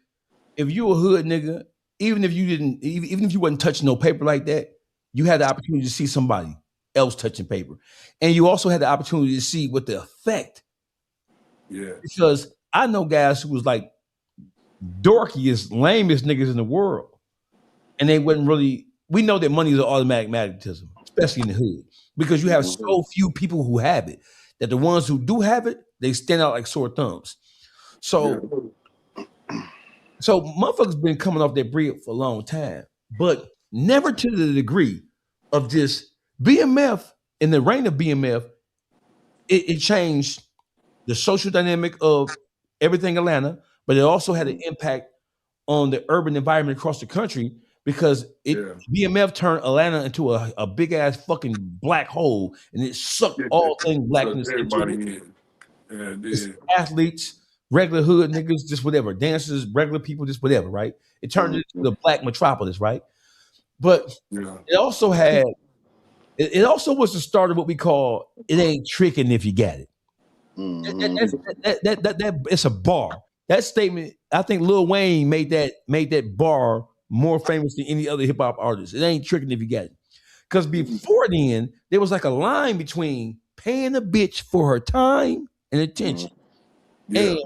if you a hood nigga, even if you wasn't touching no paper like that, you had the opportunity to see somebody else touching paper, and you also had the opportunity to see what the effect. Yeah. Because I know guys who was like dorkiest, lamest niggas in the world. And they wasn't really, we know that money is an automatic magnetism, especially in the hood, because you have so few people who have it, that the ones who do have it, they stand out like sore thumbs. So, so motherfuckers been coming off their bread for a long time, but never to the degree of just BMF. In the reign of BMF, it changed the social dynamic of everything Atlanta, but it also had an impact on the urban environment across the country because BMF turned Atlanta into a big ass fucking black hole, and it sucked all things blackness everybody into it. in. Just athletes, regular hood niggas, just whatever, dancers, regular people, just whatever, right? It turned it into the black metropolis, right? But it also had, it also was the start of what we call "it ain't tricking if you got it." That it's a bar. That statement, I think Lil Wayne made that bar more famous than any other hip hop artist. It ain't tricking if you got it. Because before then, there was like a line between paying a bitch for her time and attention and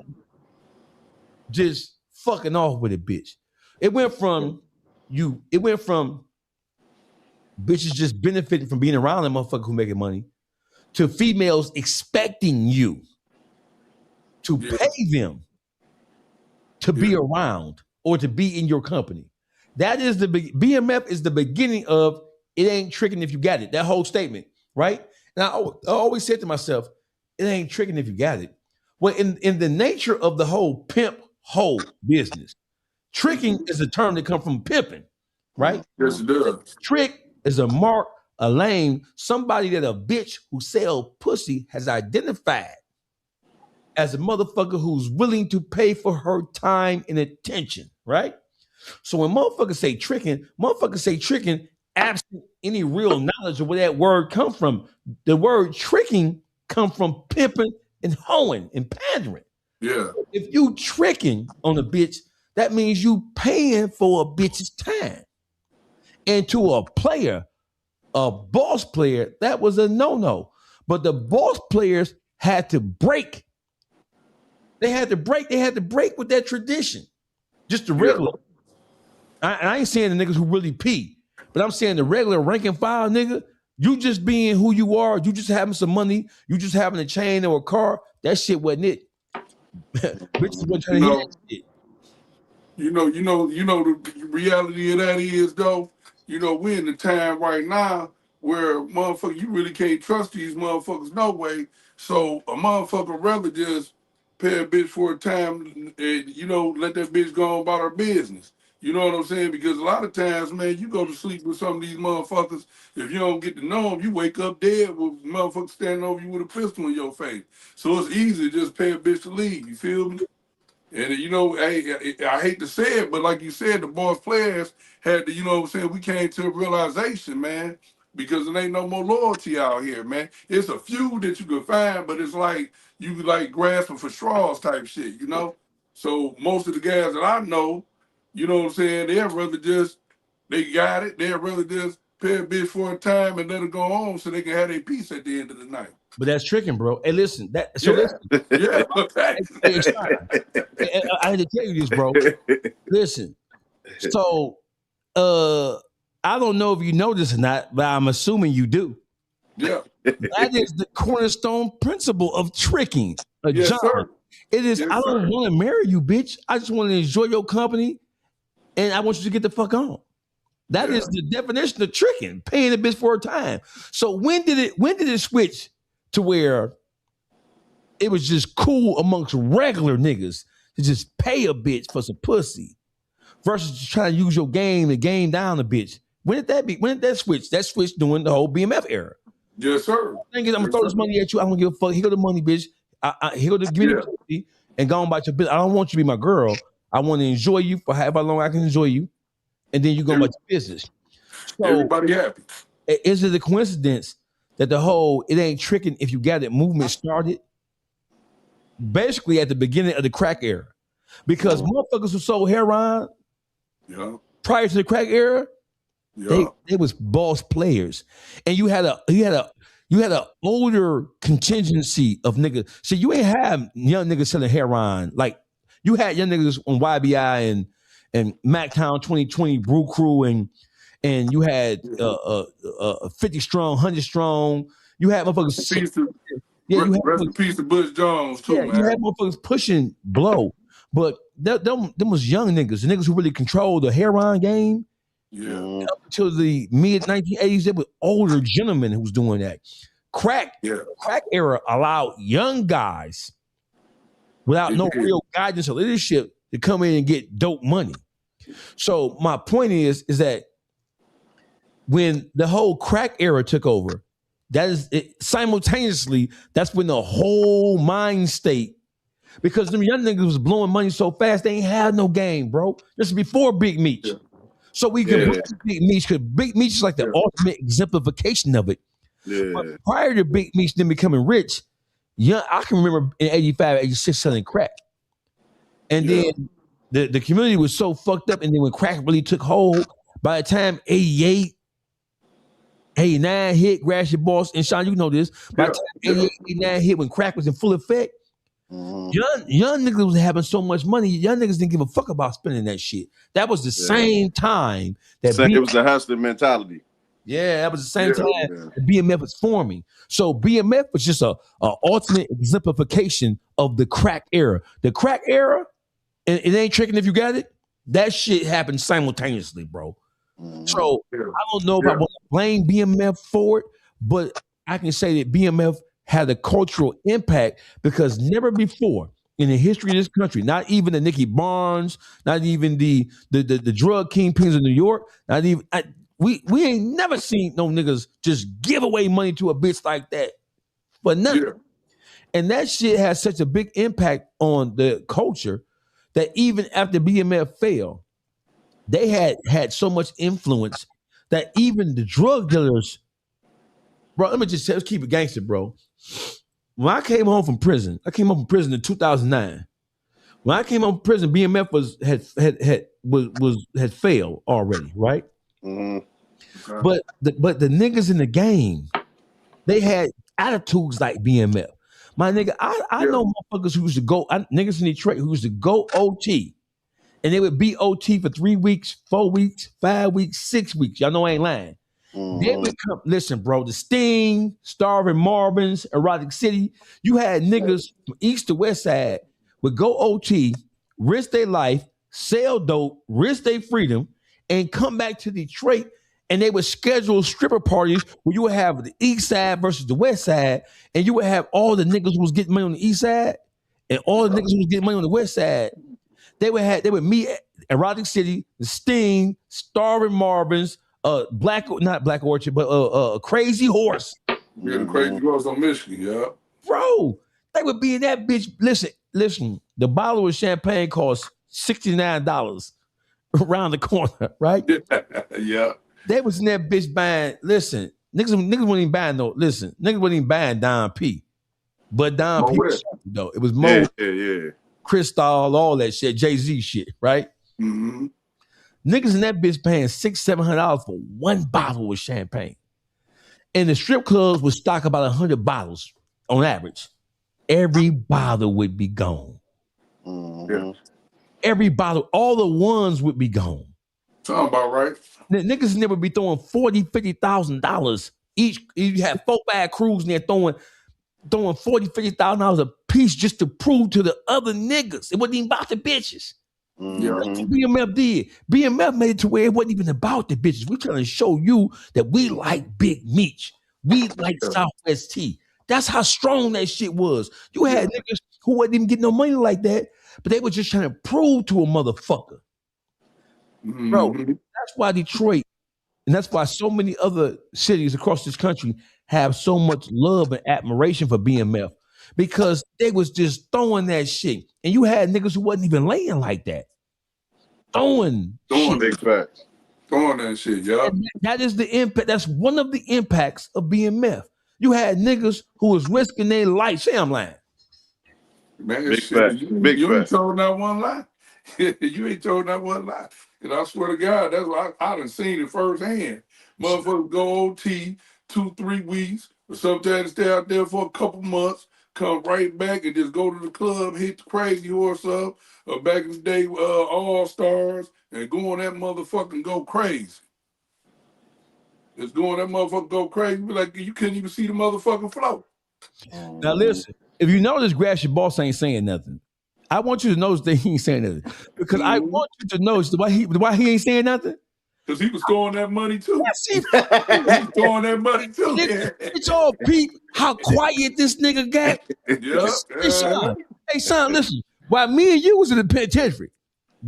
just fucking off with a bitch. It went from bitches just benefiting from being around a motherfucker who making money to females expecting you to pay them to be around or to be in your company. That is BMF is the beginning of "it ain't tricking if you got it." That whole statement, right? And I always said to myself, "It ain't tricking if you got it." Well, in the nature of the whole pimp hoe business, tricking is a term that comes from pimping, right? Yes, it does. Trick is a mark, a lane, somebody that a bitch who sell pussy has identified as a motherfucker who's willing to pay for her time and attention, right? So when motherfuckers say tricking absent any real knowledge of where that word come from. The word tricking come from pimping and hoeing and pandering. Yeah. If you tricking on a bitch, that means you paying for a bitch's time. And to a player, a boss player, that was a no-no. But the boss players had to break. They had to break with that tradition. Just the regular. I ain't saying the niggas who really pee, but I'm saying the regular rank and file nigga, you just being who you are, you just having some money, you just having a chain or a car, that shit wasn't it. Bitches wasn't trying to hear that shit. The reality of that is though, we're in the time right now where motherfucker, you really can't trust these motherfuckers no way. So a motherfucker rather just pay a bitch for a time and let that bitch go on about her business. You know what I'm saying? Because a lot of times, man, you go to sleep with some of these motherfuckers. If you don't get to know them, you wake up dead with motherfuckers standing over you with a pistol in your face. So it's easy to just pay a bitch to leave. You feel me? And you know, I hate to say it, but like you said, the boss players had to, you know what I'm saying, we came to a realization, man, because there ain't no more loyalty out here, man. It's a few that you can find, but it's like you like grasping for straws type shit, you know? So most of the guys that I know, you know what I'm saying, they'd rather just, they got it, they'd rather just pay a bitch for a time and let it go on so they can have their peace at the end of the night. But that's tricking, bro. Hey, listen, listen. Yeah. I had to tell you this, bro. Listen. So I don't know if you know this or not, but I'm assuming you do. Yeah. That is the cornerstone principle of tricking. Yes, John. sir. It is, Yes, I don't sir. want to marry you, bitch. I just want to enjoy your company and I want you to get the fuck on. That is the definition of tricking, paying a bitch for a time. So when did it switch to where it was just cool amongst regular niggas to just pay a bitch for some pussy versus just trying to use your game to game down a bitch? When did that switch? That switched during the whole BMF era. Yes, sir. I'm gonna throw this money at you. I don't give a fuck. Here go the money, bitch. Here go the give me the pussy and go on about your business. I don't want you to be my girl. I want to enjoy you for however long I can enjoy you, and then you go about your business. So, everybody happy. Is it a coincidence that the whole "it ain't tricking if you got it" movement started basically at the beginning of the crack era? Because motherfuckers who sold heroin prior to the crack era, they was boss players, and you had a older contingency of niggas. So you ain't have young niggas selling heroin like you had young niggas on YBI and MacTown 2020 Brew Crew and you had 50 strong, 100 strong. You had motherfuckers. Rest in peace to Butch Jones too, man. You had motherfuckers pushing blow, but them was young niggas, the niggas who really controlled the heroin game. Yeah. Up until the mid 1980s, there were older gentlemen who was doing that. Crack era allowed young guys without no real guidance or leadership to come in and get dope money. So my point is that when the whole crack era took over, simultaneously, that's when the whole mind state, because them young niggas was blowing money so fast, they ain't had no game, bro. This is before Big Meech. Yeah. So we could bring Big Meech, because Big Meech is like the ultimate exemplification of it. Yeah. But prior to Big Meech then becoming rich, I can remember in 85, 86 selling crack. And then the community was so fucked up, and then when crack really took hold, by the time 88, 89 hit, Gratiot Boss, and Shawn, you know this, by the time 88, 89 hit, when crack was in full effect, young niggas was having so much money, young niggas didn't give a fuck about spending that shit. That was the same time that it was the hustler mentality. Yeah, that was the same time that BMF was forming. So BMF was just a ultimate exemplification of the crack era. The crack era, and it ain't tricking if you got it, that shit happened simultaneously, bro. So I don't know if I want to blame BMF for it, but I can say that BMF had a cultural impact because never before in the history of this country, not even the Nicky Barnes, not even the drug kingpins of New York, not even we ain't never seen no niggas just give away money to a bitch like that for nothing. Yeah. And that shit has such a big impact on the culture that even after BMF failed, they had so much influence that even the drug dealers, bro, let's keep it gangster, bro. When I came home from prison, in 2009. When I came home from prison, BMF had failed already, right? Mm-hmm. But the niggas in the game, they had attitudes like BMF. My nigga, I know motherfuckers who used to go, niggas in Detroit who used to go OT, and they would be OT for 3 weeks, 4 weeks, 5 weeks, 6 weeks. Y'all know I ain't lying. Mm-hmm. They would come, listen, bro, the Sting, Starving Marvins, Erotic City, you had niggas from east to west side would go OT, risk their life, sell dope, risk their freedom, and come back to Detroit, and they would schedule stripper parties where you would have the east side versus the west side, and you would have all the niggas who was getting money on the east side and all the niggas who was getting money on the west side. They would meet Erotic City, The Sting, Starving Marvin's, not Black Orchard, but Crazy Horse. Yeah, the Crazy Horse on Michigan, yeah. Bro, they would be in that bitch. Listen. The bottle of champagne costs $69 around the corner, right? Yeah. They was in that bitch buying. Listen, niggas wasn't even buying no. Listen, niggas wasn't even buying Don P, but Don P was though. It was Mo, yeah, Cristal, all that shit, Jay-Z shit, right? Mm-hmm. Niggas in that bitch paying $600-700 for one bottle of champagne, and the strip clubs would stock about 100 bottles on average. Every bottle would be gone. Yeah. Every bottle, all the ones would be gone. Sound about right. Niggas never be throwing $40,000-50,000 each. You have 4-5 crews in there throwing $40,000-50,000 a piece just to prove to the other niggas it wasn't even about the bitches. Yeah. That's what BMF did. BMF made it to where it wasn't even about the bitches. We're trying to show you that we like Big Meech. We like Southwest Tea. That's how strong that shit was. You had niggas who wasn't even getting no money like that, but they were just trying to prove to a motherfucker. Bro, that's why Detroit, and that's why so many other cities across this country have so much love and admiration for BMF, because they was just throwing that shit. And you had niggas who wasn't even laying like that. Throwing big facts. Throwing that shit, yeah. That is the impact. That's one of the impacts of BMF. You had niggas who was risking their life. Say I'm lying. Man, Big shit, facts. you ain't told not one lie. You ain't told not one lie. And I swear to God, that's what I done seen it firsthand. Motherfuckers go OT 2-3 weeks, or sometimes stay out there for a couple months, come right back and just go to the club, hit the Crazy Horse up, or back in the day, All Stars, and go on that motherfucker and go crazy. Just go on that motherfucker go crazy, be like you couldn't even see the motherfucking float. Now listen, if you notice Gratiot boss ain't saying nothing, I want you to notice that he ain't saying nothing. Because I want you to notice why he ain't saying nothing. Because he was throwing that money too. Yes, he was throwing that money too. It's all peep how quiet this nigga got. Yeah. Hey, son, listen. While me and you was in the penitentiary,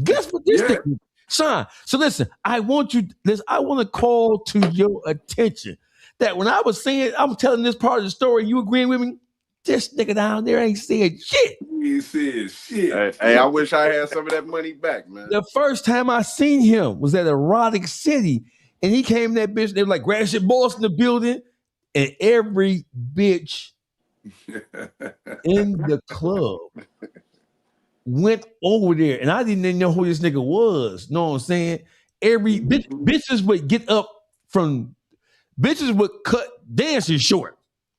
guess what this nigga, son? So listen, I want to call to your attention that when I was saying, I'm telling this part of the story, you agreeing with me? This nigga down there ain't said shit. He ain't said shit. Hey, I wish I had some of that money back, man. The first time I seen him was at Erotic City, and he came to that bitch. They were like, Gratiot boss in the building, and every bitch in the club went over there, and I didn't even know who this nigga was. Know what I'm saying? Every bitches would get up from bitches would cut dancing short.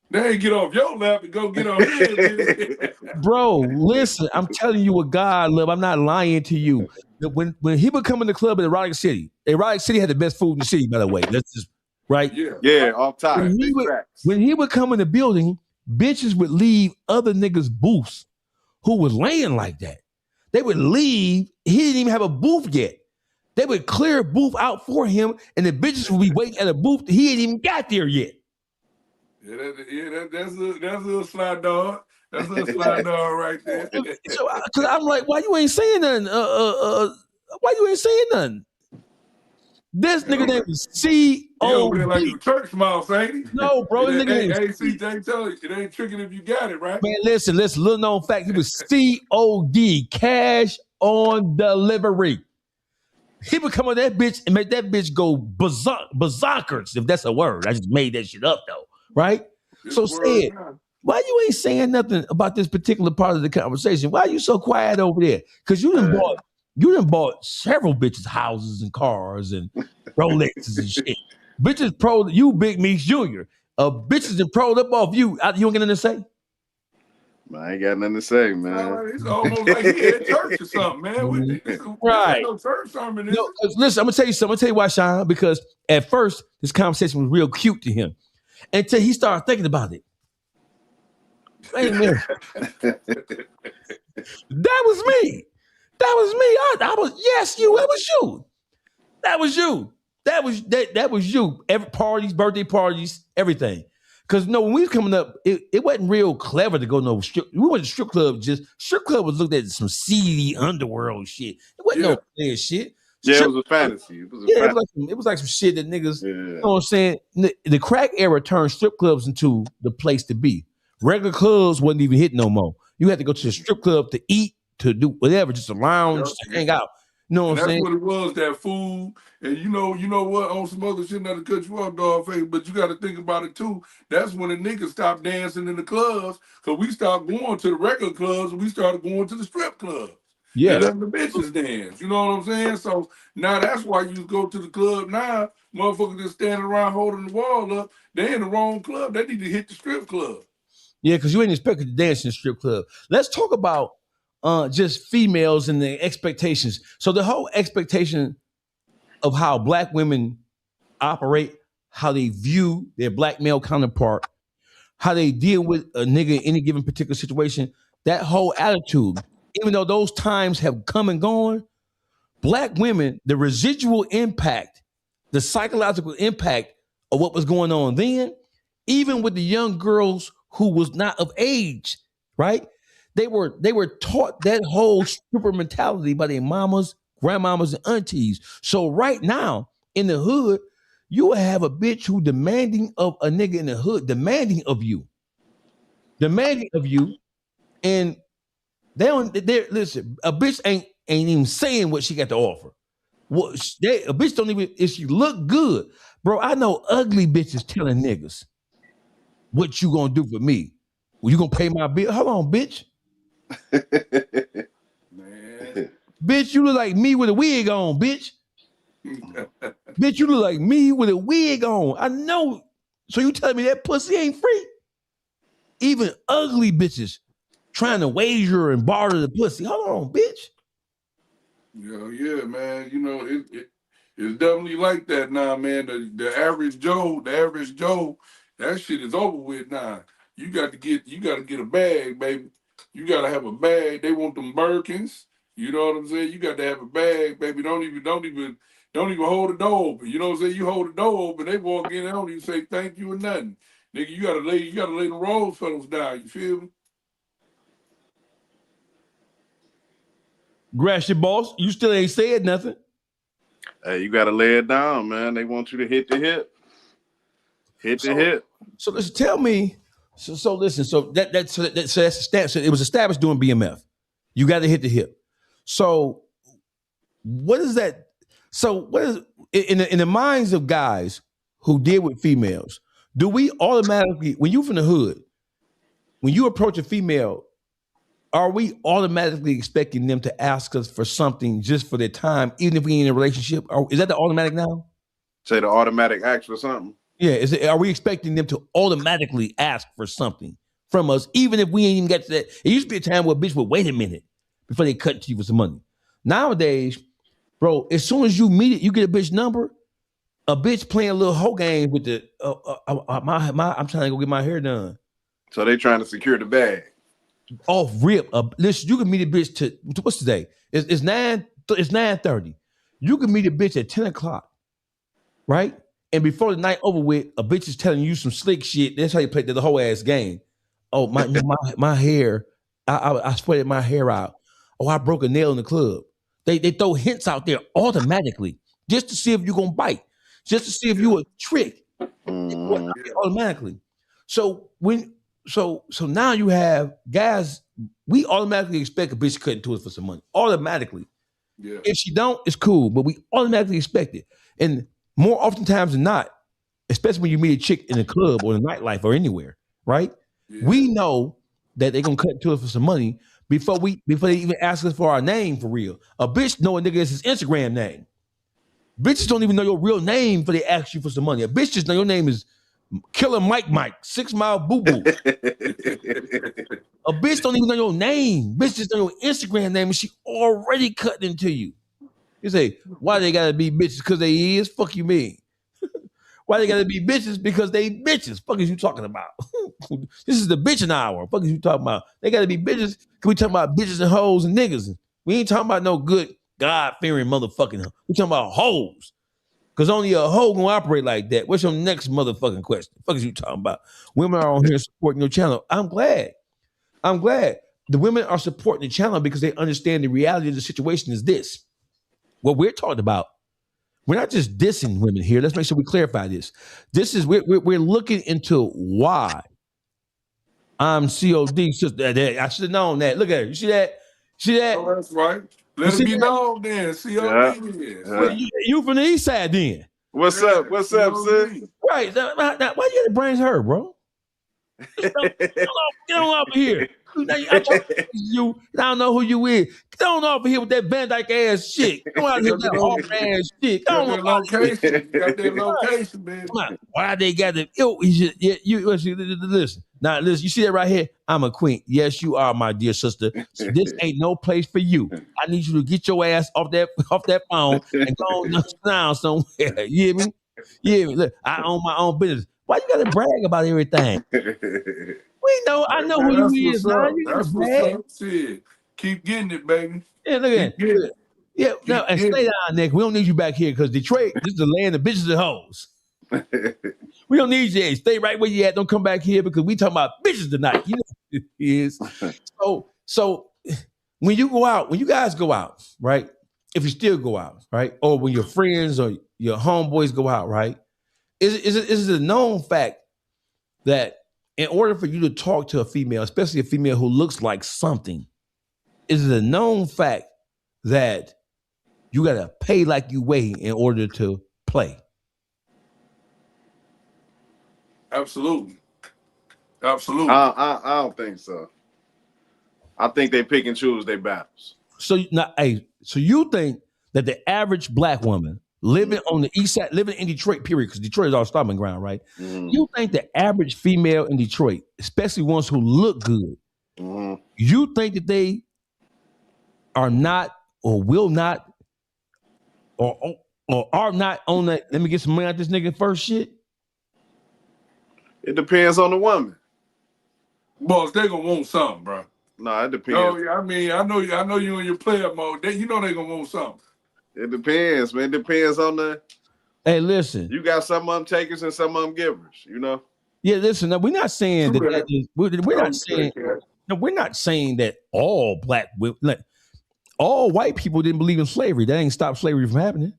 They ain't get off your lap and go get on his. Bro, listen, I'm telling you what God love. I'm not lying to you. When he would come in the club at Erotic City had the best food in the city, by the way. That's just right. Yeah, off top. When he would come in the building, bitches would leave other niggas' booths who was laying like that. They would leave. He didn't even have a booth yet. They would clear a booth out for him, and the bitches would be waiting at a booth that he ain't even got there yet. That's a slide dog. That's a slide dog right there. So, cause I'm like, why you ain't saying nothing? Why you ain't saying nothing? This nigga name is C.O.D. Yo, like a church mouse, ain't he? No, bro. Hey, CJ, tell you, it ain't tricking if you got it, right? Man, listen, little known fact, he was C.O.D. Cash on delivery. He would come on that bitch and make that bitch go berserkers, if that's a word. I just made that shit up though, right? So say it. Why you ain't saying nothing about this particular part of the conversation? Why are you so quiet over there? Because you done bought several bitches houses and cars and Rolexes and shit. Bitches you Big Meech Jr. Bitches that proed up off you. You don't get nothing to say? I ain't got nothing to say, man. It's almost like he at church or something, man. Right. No church sermon. No, listen, I'm gonna tell you something. I'm gonna tell you why, Shawn. Because at first this conversation was real cute to him, until he started thinking about it. Wait a minute. That was me. That was me. I was yes, you. It was you. That was you. That was you. Every parties, birthday parties, everything. Because when we was coming up, it wasn't real clever to go no strip. We went to strip club. Strip club was looked at some seedy underworld shit. It wasn't no player shit. Yeah, it was a fantasy. It was like some shit that niggas. You know what I'm saying? The crack era turned strip clubs into the place to be. Regular clubs wasn't even hit no more. You had to go to the strip club to eat, to do whatever, just to lounge, to hang out. You know what I'm saying? That's what it was, that food. And you know what, on some other shit, not to cut you off, Dawgface, but you got to think about it too. That's when the niggas stopped dancing in the clubs, because we stopped going to the regular clubs and we started going to the strip clubs. Yeah. And letting the bitches dance. You know what I'm saying? So now that's why you go to the club now. Motherfuckers just standing around holding the wall up. They in the wrong club. They need to hit the strip club. Yeah, because you ain't expected to dance in the strip club. Let's talk about just females and the expectations. So the whole expectation of how black women operate, how they view their black male counterpart, how they deal with a nigga in any given particular situation, that whole attitude, even though those times have come and gone, black women, the residual impact, the psychological impact of what was going on then, even with the young girls who was not of age, right? They were taught that whole stripper mentality by their mamas, grandmamas, and aunties. So right now in the hood, you will have a bitch who demanding of a nigga in the hood, demanding of you, and listen. A bitch ain't even saying what she got to offer. A bitch don't even, if she look good, bro. I know ugly bitches telling niggas, "What you gonna do for me? Well, you gonna pay my bill? Hold on, bitch." Man. Bitch, you look like me with a wig on, bitch. Bitch, you look like me with a wig on. I know. So you telling me that pussy ain't free? Even ugly bitches trying to wager and barter the pussy. Hold on, bitch. Yeah, man. You know, it's definitely like that now, man. The average Joe, that shit is over with now. You got to get a bag, baby. You got to have a bag. They want them Birkins. You know what I'm saying? You got to have a bag, baby. Don't even hold the door open. You know what I'm saying? You hold the door open, they walk in, they don't even say thank you or nothing. Nigga, you gotta lay the road fellas down. You feel me? Gratiot boss, you still ain't said nothing. Hey, you gotta lay it down, man. They want you to hit the hip. Hit. So listen, tell me. So listen. So that's it was established during BMF. You got to hit the hip. So what is that? So what is in the minds of guys who deal with females? Do we automatically, when you from the hood, when you approach a female, are we automatically expecting them to ask us for something just for their time, even if we ain't in a relationship? Is that the automatic now? Say the automatic ask for something. Yeah, are we expecting them to automatically ask for something from us, even if we ain't even got to that? It used to be a time where a bitch would wait a minute before they cut to you for some money. Nowadays, bro, as soon as you meet it, you get a bitch number. A bitch playing a little hoe game with the I'm trying to go get my hair done. So they trying to secure the bag. Off rip. Listen, you can meet a bitch to what's today? It's 9:30. You can meet a bitch at 10 o'clock, right? And before the night over with, a bitch is telling you some slick shit. That's how you play the whole ass game. Oh, my hair. I sweated my hair out. Oh, I broke a nail in the club. They throw hints out there automatically just to see if you're gonna bite, just to see if you a trick. Automatically. So now you have guys. We automatically expect a bitch to cut into us for some money. Automatically. Yeah. If she don't, it's cool, but we automatically expect it. And more oftentimes than not, especially when you meet a chick in a club or in a nightlife or anywhere, right? Yeah. We know that they're gonna cut into us for some money before they even ask us for our name for real. A bitch know a nigga is his Instagram name. Bitches don't even know your real name before they ask you for some money. A bitch just know your name is Killer Mike, 6 Mile Boo Boo. A bitch don't even know your name. Bitch just know your Instagram name and she already cutting into you. You say, why they gotta be bitches? Because they is? Fuck you mean? Why they gotta be bitches? Because they bitches. Fuck is you talking about? This is the bitching hour. Fuck is you talking about? They gotta be bitches. Can we talk about bitches and hoes and niggas? We ain't talking about no good God-fearing motherfucking. We talking about hoes. Because only a hoe gonna operate like that. What's your next motherfucking question? The fuck is you talking about? Women are on here supporting your channel. I'm glad. The women are supporting the channel because they understand the reality of the situation is this. What we're talking about. We're not just dissing women here. Let's make sure we clarify this. This is we're looking into why I'm COD. I should have known that. Look at her. You see that? See that? Oh, that's right. Let it be known then. COD is. Well, you from the east side then. What's up? What's up, sis? Right. Now, why you gotta bring her, bro? Get on off of here. I don't know who you is. Get on off of here with that Van Dyke ass shit. Come out here with that off ass shit. Got that location. Got that location, man. Come on. Why they got the listen. Now listen, you see that right here? I'm a queen. Yes, you are, my dear sister. So this ain't no place for you. I need you to get your ass off that phone and go on down somewhere. You hear me? Look, I own my own business. Why you gotta brag about everything? I know who you is, man. You That's what's up. Shit. Keep getting it, baby. Yeah, look at it. Yeah, no, and stay down, Nick. We don't need you back here because Detroit, this is the land of bitches and hoes. We don't need you. Stay right where you at. Don't come back here because we talking about bitches tonight. You know what it is. So when you go out, when you guys go out, right? If you still go out, right? Or when your friends or your homeboys go out, right? Is it a known fact that in order for you to talk to a female, especially a female who looks like something, is it a known fact that you got to pay like you weigh in order to play? Absolutely. I don't think so. I think they pick and choose their battles. So you think that the average black woman living on the east side, living in Detroit, period, because Detroit is our stomping ground, right? You think the average female in Detroit, especially ones who look good, you think that they are not or will not or are not on that, let me get some money out this nigga first shit? It depends on the woman. Boss, they gonna want something, bro. No, it depends. No, I mean, I know you in your player mode. You know they gonna want something. It depends, man. It depends on the. Hey, listen. You got some of them takers and some of them givers. You know. Yeah, listen. Now, we're not saying that is, we're not saying. No, we're not saying that all black women, like all white people didn't believe in slavery. That ain't stopped slavery from happening.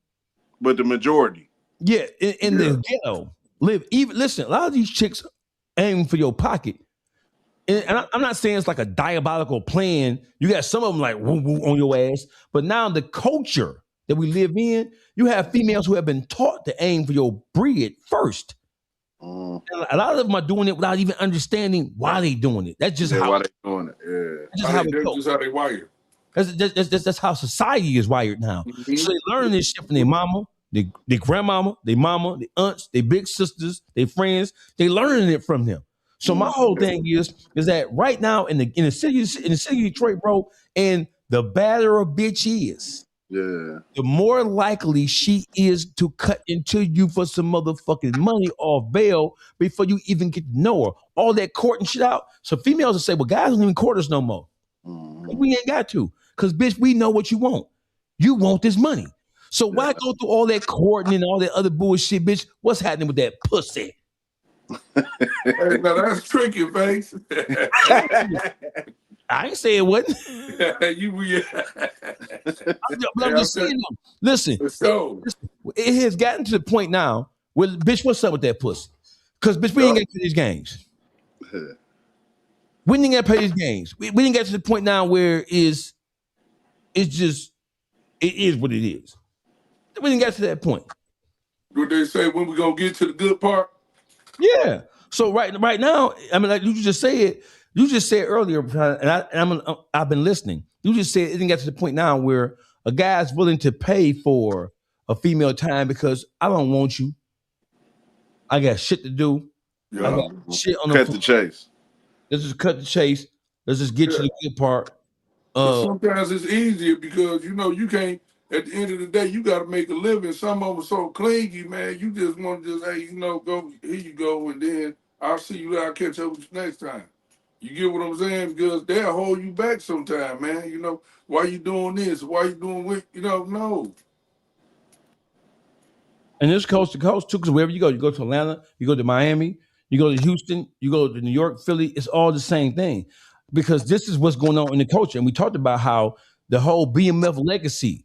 But the majority. Yeah, in the ghetto. Listen, a lot of these chicks aim for your pocket. And I'm not saying it's like a diabolical plan. You got some of them like woo woo on your ass. But now the culture that we live in, you have females who have been taught to aim for your bread first. And a lot of them are doing it without even understanding why they doing it. That's just why they doing it. Yeah. That's just how they wired. That's how society is wired now. So they learn this shit from their mama, their grandmama, their mama, their aunts, their big sisters, their friends. They learning it from them. So my whole thing is that right now in the city of Detroit, bro, and the badder a bitch is, the more likely she is to cut into you for some motherfucking money or bail before you even get to know her. All that courting shit out. So females will say, well, guys don't even court us no more. We ain't got to. Because, bitch, we know what you want. You want this money. So why go through all that courting and all that other bullshit, bitch? What's happening with that pussy? Hey, now that's tricky, face. I ain't say it wasn't. But I'm just saying, listen, it has gotten to the point now where, bitch, what's up with that pussy? Because, bitch, we ain't got to these games. We didn't get to play these games. We didn't get to the point now where it is what it is. We didn't get to that point. What they say when we gonna get to the good part? Yeah. So right now, I mean, like you just said earlier, and I've been listening. You just said it didn't get to the point now where a guy's willing to pay for a female time because I don't want you. I got shit to do. Yeah. I got shit on cut the chase. Let's just cut the chase. Let's just get to the good part. Sometimes it's easier because you can't. At the end of the day, you got to make a living. Some of them so clingy, man. You just want to go, here you go, and then I'll see you. I'll catch up with you next time. You get what I'm saying? Because they'll hold you back sometime, man. Why you doing this? Why you doing what? No. And it's coast to coast too, because wherever you go to Atlanta, you go to Miami, you go to Houston, you go to New York, Philly, it's all the same thing. Because this is what's going on in the culture. And we talked about how the whole BMF legacy,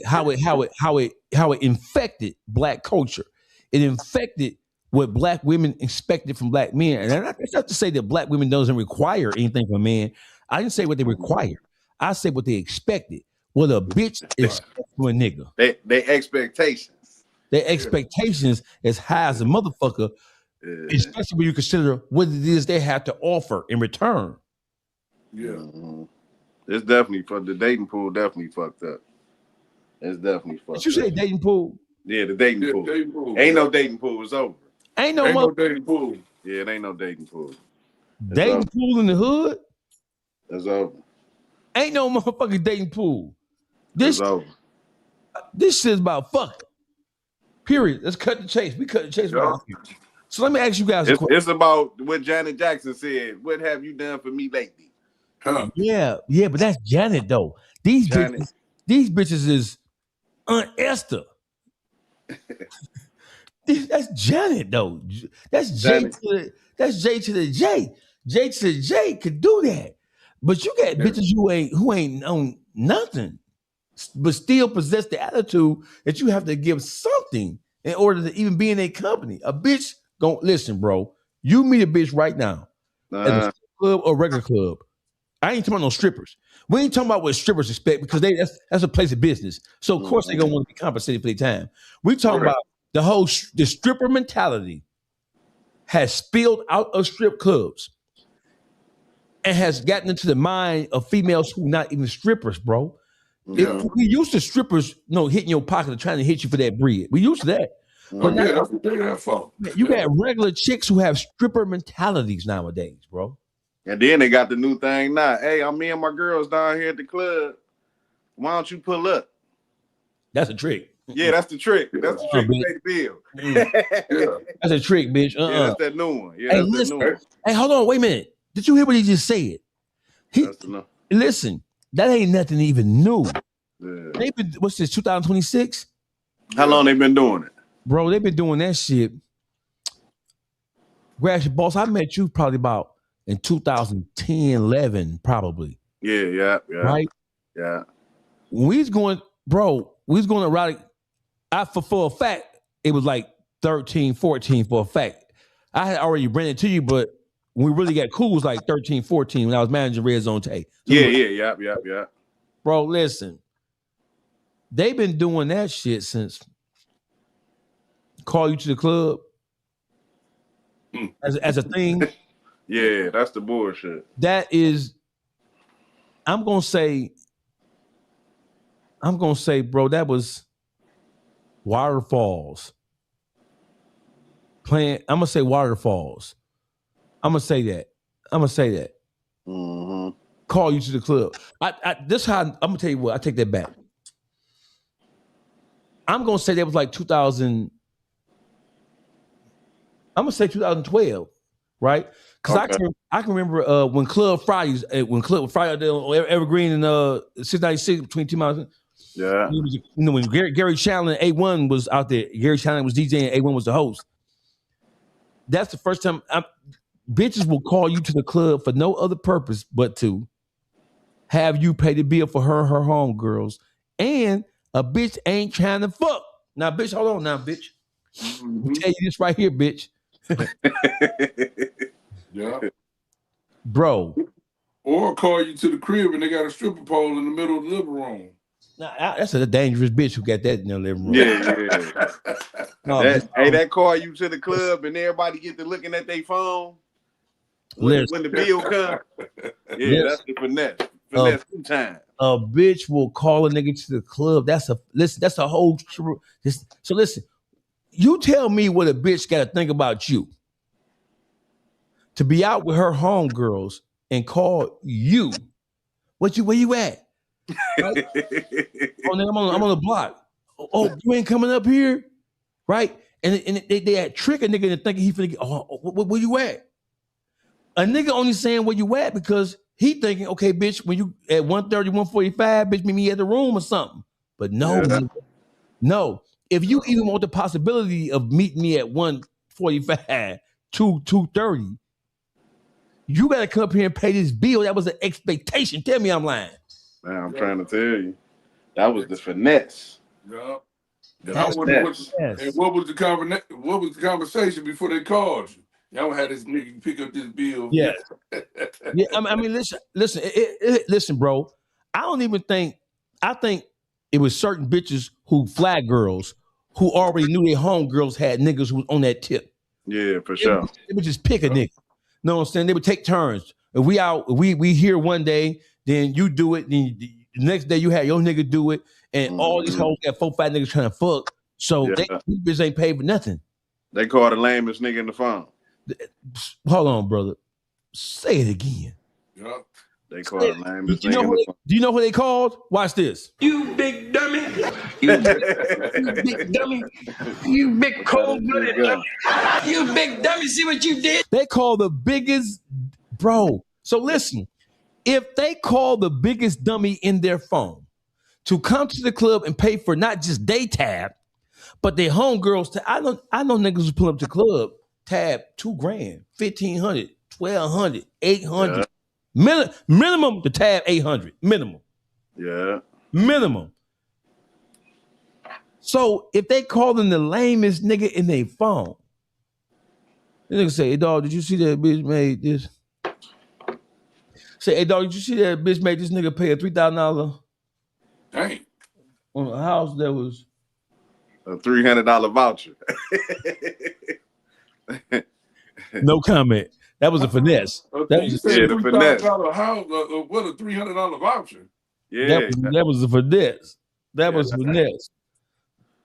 how it infected black culture. It infected what black women expected from black men. And that's not to say that black women doesn't require anything from men. I didn't say what they require. I said what they expected. What a bitch expects from a nigga. They expectations. Their expectations as high as a motherfucker, especially when you consider what it is they have to offer in return. Yeah. Mm-hmm. It's definitely for the dating pool. Definitely fucked up. It's definitely fucked up. Did you say dating pool? Yeah, the dating pool. Dating pool. Ain't no dating pool. It's over. Ain't no dating pool. Yeah, it ain't no dating pool. Dating pool in the hood? It's over. Ain't no motherfucking dating pool. It's over. This shit's about fuck. Period. Let's cut the chase. We cut the chase. So let me ask you guys a question. It's about what Janet Jackson said. What have you done for me lately? Huh. Yeah, but that's Janet though. These bitches is Aunt Esther. That's Janet though. That's J to the J. J to the J could do that. But you got bitches who ain't known nothing, but still possess the attitude that you have to give something in order to even be in a company. A bitch listen, bro. You meet a bitch right now at a club or regular club. I ain't talking about no strippers. We ain't talking about what strippers expect because that's a place of business. So of course they're gonna want to be compensated for their time. We talking about the stripper mentality has spilled out of strip clubs and has gotten into the mind of females who not even strippers, bro. Yeah. We used to strippers, hitting your pocket or trying to hit you for that bread. We used to that. But now, that's what they have for. You got regular chicks who have stripper mentalities nowadays, bro. And then they got the new thing now. Hey, I'm me and my girls down here at the club. Why don't you pull up? That's a trick. Yeah, that's the trick. That's the trick to pay the bill. That's a trick, bitch. Yeah, that's that new one. Yeah, hey, that's listen, that new one. Hey, hold on, wait a minute. Did you hear what he just said? Listen, that ain't nothing even new. Yeah. They've been, what's this, 2026? How long they been doing it? Bro, they've been doing that shit. Gratiot, boss, I met you probably about in 2010, 11, probably. Yeah. Right? Yeah. When we was going to rally, for a fact, it was like 13, 14 for a fact. I had already rented to you, but when we really got cool, it was like 13, 14 when I was managing Red Zone Tay. So Yeah. Bro, listen. They've been doing that shit since call you to the club as a thing. Yeah, that's the bullshit. That is, I'm gonna say, bro, that was Waterfalls. I'm gonna say Waterfalls. I'm gonna say that. Mm-hmm. Call you to the club. This how I'm gonna tell you what. I take that back. I'm gonna say that was like 2000. I'm gonna say 2012, right? Because I can remember when Club Fridays, when Friday on Evergreen and 696 between 2 miles. Yeah. When Gary Chandler and A1 was out there, Gary Chandler was DJing, A1 was the host. That's the first time bitches will call you to the club for no other purpose but to have you pay the bill for her and her homegirls. And a bitch ain't trying to fuck. Now, bitch, hold on now, bitch. I'll tell you this right here, bitch. Yeah. Bro. Or call you to the crib and they got a stripper pole in the middle of the living room. Nah, that's a dangerous bitch who got that in their living room. Yeah. No, that call you to the club and everybody get to looking at their phone when the bill comes. Yeah, that's the finesse. Finesse 2 times. A bitch will call a nigga to the club. That's a whole. So listen, you tell me what a bitch got to think about you to be out with her homegirls and call you. Where you at? Right? I'm on the block. Oh, you ain't coming up here, right? And they had trick a nigga into thinking he finna get. Oh, where you at? A nigga only saying where you at because he thinking, okay, bitch, when you at 1:30, 1:45, bitch, meet me at the room or something. But no, if you even want the possibility of meeting me at 145, 230, you gotta come up here and pay this bill. That was an expectation. Tell me I'm lying. Man, I'm trying to tell you. That was the finesse. Yeah. That's what was the conversation before they called you? Y'all had this nigga pick up this bill. Yeah. Yeah, I mean, listen, bro. I don't even think. I think it was certain bitches who flag girls who already knew their homegirls had niggas who was on that tip. Yeah, for sure. They would just pick a nigga. Know what I'm saying? They would take turns. If we here one day, then you do it. Then the next day you have your nigga do it, and all these hoes got 4, 5 niggas trying to fuck. So these bitches ain't paid for nothing. They called the lamest nigga in the phone. Hold on, brother. Say it again. Yeah. They called the lamest nigga in the phone. Do you know who they called? Watch this. You big dummy. You big dummy. You big cold-blooded dummy. You big dummy. See what you did? They call the biggest, bro. So listen, if they call the biggest dummy in their phone to come to the club and pay for not just day tab, but their homegirls. I know niggas who pull up to the club, tab $2,000, $1,500, $1,200, $800. Yeah. Minimum the tab $800. Minimum. Yeah. Minimum. So if they call them the lamest nigga in their phone, the nigga say, "Hey dog, did you see that bitch made this?" Say, "Hey dog, did you see that bitch made this nigga pay a $3,000 Dang. on a house that was a $300 voucher?" No comment. That was a finesse. That was the finesse. What a $300 voucher. Yeah, that was a finesse. That was a finesse.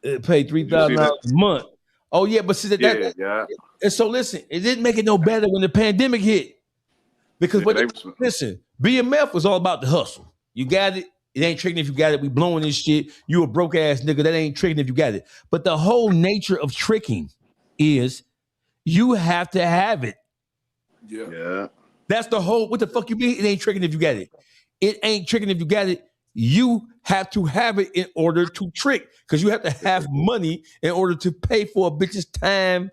It paid $3,000 a month. Oh yeah, but see that. And so listen, it didn't make it no better when the pandemic hit, because listen, BMF was all about the hustle. You got it. It ain't tricking if you got it. We blowing this shit. You a broke ass nigga. That ain't tricking if you got it. But the whole nature of tricking is you have to have it. Yeah. That's the whole. What the fuck you mean? It ain't tricking if you got it. It ain't tricking if you got it. You have to have it in order to trick, because you have to have money in order to pay for a bitch's time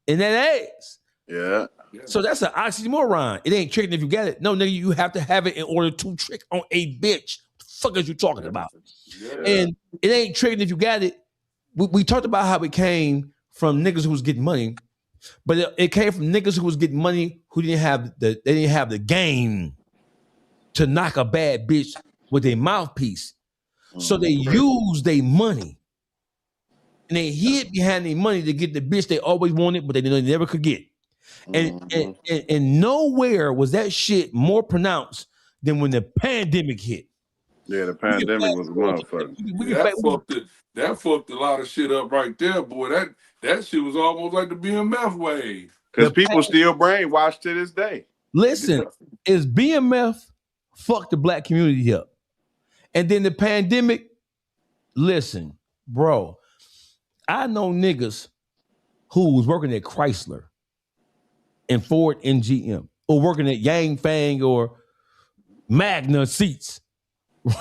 in that ass. Yeah. So that's an oxymoron. It ain't tricking if you got it. No, nigga, you have to have it in order to trick on a bitch. What the fuck is you talking about? Yeah. And it ain't tricking if you got it. We talked about how it came from niggas who was getting money, but it came from niggas who was getting money who didn't have the game to knock a bad bitch with a mouthpiece. So they use their money and they hid behind their money to get the bitch they always wanted, but they never could get. And nowhere was that shit more pronounced than when the pandemic hit. Yeah, the pandemic was a motherfucker. That fucked a lot of shit up right there, boy. That shit was almost like the BMF wave. Because people still brainwashed to this day. Listen, is BMF fucked the black community up? And then the pandemic, listen, bro, I know niggas who was working at Chrysler and Ford and GM, or working at Yang Fang or Magna Seats,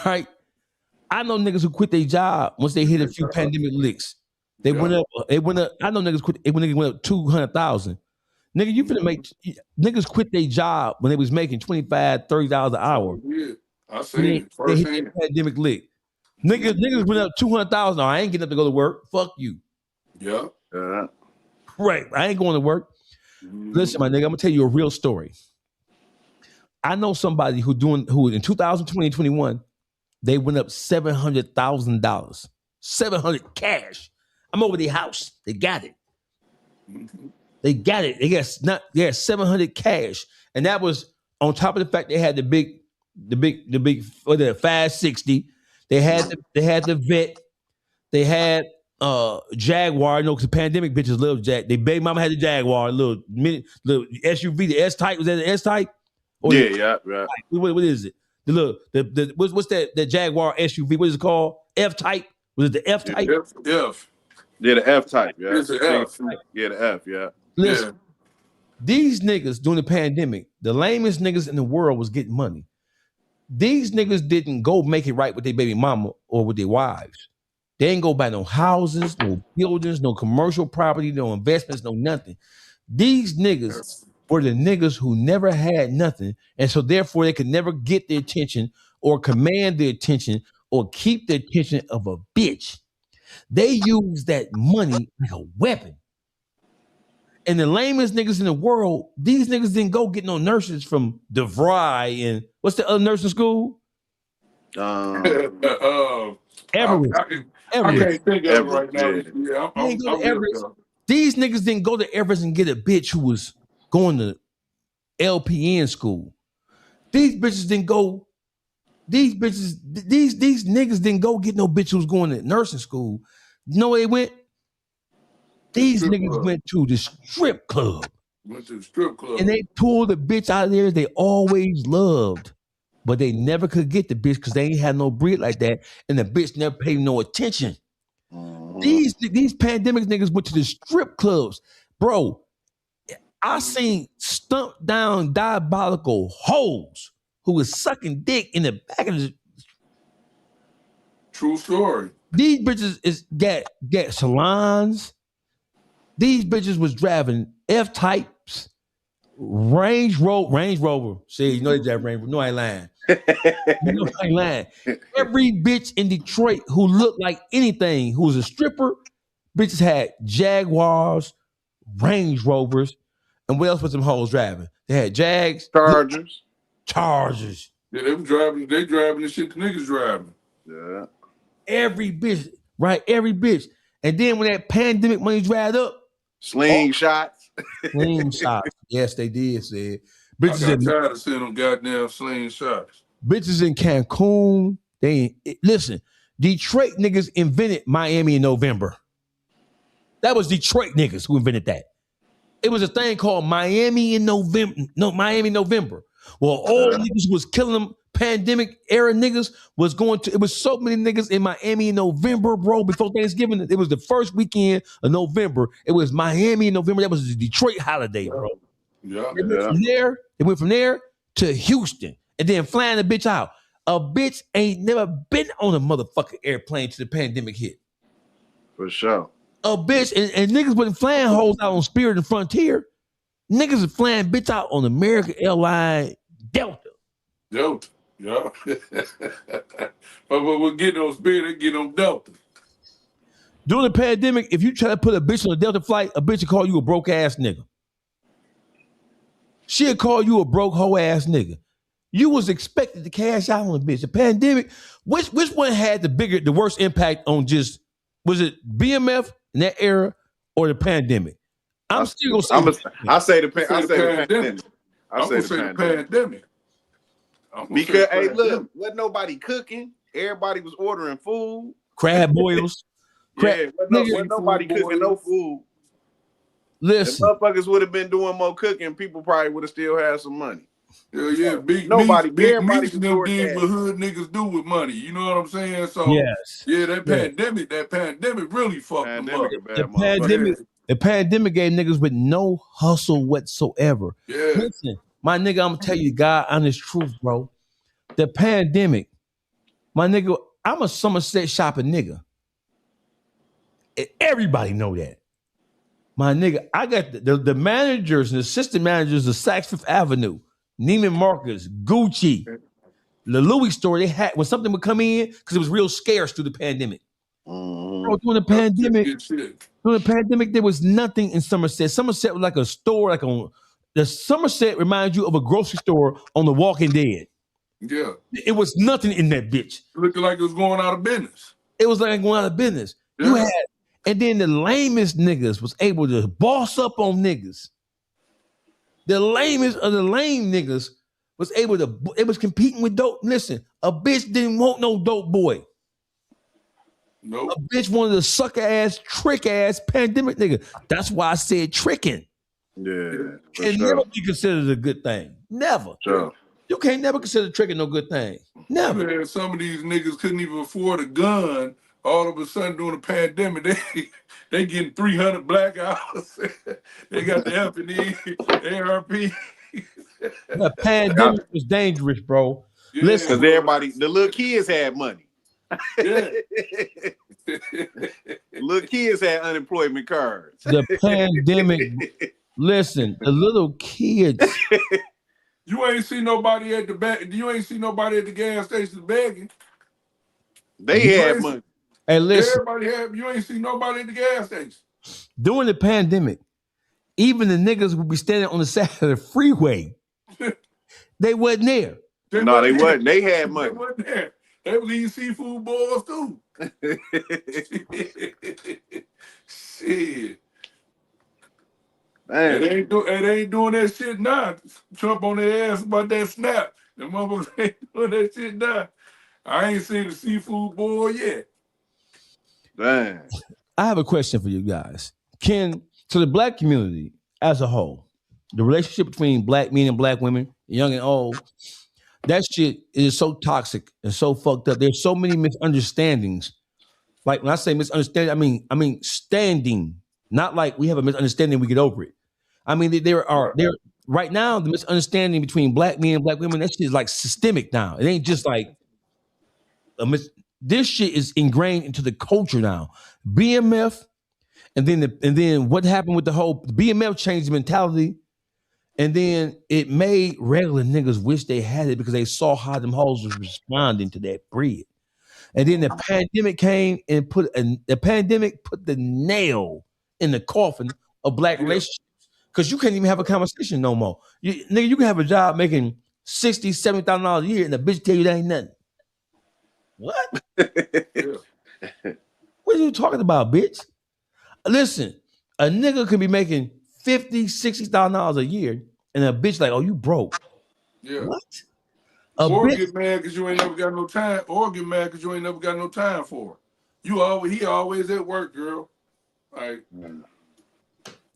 right? I know niggas who quit their job once they hit a few pandemic licks. They went up. I know niggas quit. When niggas went up 200,000. Nigga, you finna make niggas quit their job when they was making $25, $30 an hour. Yeah, I see it. They hit the pandemic lick. Niggas went up 200,000. I ain't getting up to go to work. Fuck you. Yeah. Right. I ain't going to work. Listen, my nigga, I'm gonna tell you a real story. I know somebody who in 2020 21, they went up $700,000. 700 cash. I'm over their house. They got it. They got it. They got 700 cash. And that was on top of the fact they had the big 560. They had the vet. They had Jaguar, because the pandemic bitches love Jag. They baby mama had the Jaguar, little SUV, the S type. Was that the S type? Yeah. What is it? What's that Jaguar SUV? What is it called? F type? Was it the F type? F. Yeah, the F type. Yeah, it's the F. Yeah, the F. Yeah. Listen, these niggas during the pandemic, the lamest niggas in the world was getting money. These niggas didn't go make it right with their baby mama or with their wives. They ain't go buy no houses, no buildings, no commercial property, no investments, no nothing. These niggas were the niggas who never had nothing, and so therefore they could never get the attention or command the attention or keep the attention of a bitch. They use that money like a weapon. And the lamest niggas in the world, these niggas didn't go get no nurses from DeVry and what's the other nursing school? Everett. I can't think of it right now. Yeah, I'm These niggas didn't go to Everett and get a bitch who was going to LPN school. These bitches didn't go. These niggas didn't go get no bitch who was going to nursing school. You know where they went? These niggas went to the strip club. Went to the strip club. And they pulled the bitch out of there they always loved. But they never could get the bitch because they ain't had no breed like that. And the bitch never paid no attention. These pandemic niggas went to the strip clubs. Bro, I seen stumped down diabolical hoes who was sucking dick in the back of the... True story. These bitches get salons. These bitches was driving F-types, Range Rover. See, you know they drive Range Rover. No, I ain't lying. No, I ain't lying. Every bitch in Detroit who looked like anything, who was a stripper, bitches had Jaguars, Range Rovers, and what else was them hoes driving? They had Jags, Chargers. Yeah, they driving the shit the niggas driving. Yeah. Every bitch, right? Every bitch. And then when that pandemic money dried up, Slingshots. Yes, they did, said. Bitches I got tired of seeing them goddamn slingshots. Bitches in Cancun. Listen, Detroit niggas invented Miami in November. That was Detroit niggas who invented that. It was a thing called Miami in November. No, Miami November. Well, all niggas who was killing them pandemic era niggas was going to, it was so many niggas in Miami in November, bro, before Thanksgiving. It was the first weekend of November. It was Miami in November. That was the Detroit holiday, bro. Yeah. It went from there to Houston and then flying the bitch out. A bitch ain't never been on a motherfucking airplane till the pandemic hit. For sure. A bitch, and niggas wasn't flying hoes out on Spirit and Frontier. Niggas are flying bitch out on American Airlines Delta. Yeah. but we're getting on Spirit and get on Delta. During the pandemic, if you try to put a bitch on a Delta flight, a bitch will call you a broke ass nigga. She'll call you a broke hoe ass nigga. You was expected to cash out on a bitch. The pandemic, which one had the worst impact on just, was it BMF in that era or the pandemic? I'm still gonna say I say the pandemic. I'm gonna say the pandemic. Because hey, look, wasn't nobody cooking. Everybody was ordering food. Crab boils. Wasn't nobody cooking no food. Listen, if motherfuckers would have been doing more cooking, people probably would have still had some money. Yeah, big nobody did what hood niggas do with money. You know what I'm saying? So yes. Yeah, that pandemic really fucked them up. The pandemic gave niggas with no hustle whatsoever. Yeah. Listen, my nigga, I'm gonna tell you God honest truth, bro. The pandemic, my nigga, I'm a Somerset shopping nigga. And everybody know that. My nigga, I got the managers and assistant managers of Saks Fifth Avenue, Neiman Marcus, Gucci, the Louis store. They had when something would come in because it was real scarce through the pandemic. Bro, during the pandemic, there was nothing in Somerset. Somerset was like a store, the Somerset reminds you of a grocery store on The Walking Dead. Yeah, it was nothing in that bitch. Looking like it was going out of business. It was like going out of business. Yeah. You had. And then the lamest niggas was able to boss up on niggas. The lamest of the lame niggas was able to, it was competing with dope. Listen, a bitch didn't want no dope boy. Nope. A bitch wanted a sucker ass, trick ass pandemic nigga. That's why I said tricking. Yeah. Can never be considered a good thing. Never. Sure. You can't never consider tricking no good thing. Never. Man, some of these niggas couldn't even afford a gun. All of a sudden during the pandemic, they getting 300 blackouts. They got the F.O.E, ARP. The pandemic was dangerous, bro. Yeah, because everybody, the little kids had money. Yeah. Little kids had unemployment cards. The pandemic. Listen, the little kids. You ain't see nobody at the back. You ain't see nobody at the gas station begging. They had money. Hey, listen. Everybody had. You ain't see nobody at the gas station. During the pandemic, even the niggas would be standing on the side of the freeway. They wasn't there. They wasn't. They had money. They wasn't there. They was eating seafood balls too. Shit. Man. They ain't doing that shit now. Trump on their ass about that snap. The motherfuckers ain't doing that shit now. I ain't seen the seafood boil yet. Man. I have a question for you guys. So the black community as a whole, the relationship between black men and black women, young and old, that shit is so toxic and so fucked up. There's so many misunderstandings. Like when I say misunderstanding, I mean standing. Not like we have a misunderstanding, we get over it. I mean, there right now, the misunderstanding between black men and black women, that shit is like systemic now. It ain't just like this shit is ingrained into the culture now. BMF, and then what happened with the BMF changed the mentality, and then it made regular niggas wish they had it because they saw how them hoes was responding to that bread. And then the pandemic came and put the nail in the coffin of black relationships, because you can't even have a conversation no more. You can have a job making $60,000, $70,000 a year, and the bitch tell you that ain't nothing. What? What are you talking about, bitch? Listen, a nigga could be making $50,000, $60,000 a year, and a bitch like, oh, you broke. Yeah. What? Or get mad because you ain't never got no time. Or get mad because you ain't never got no time for her. He always at work, girl. Like,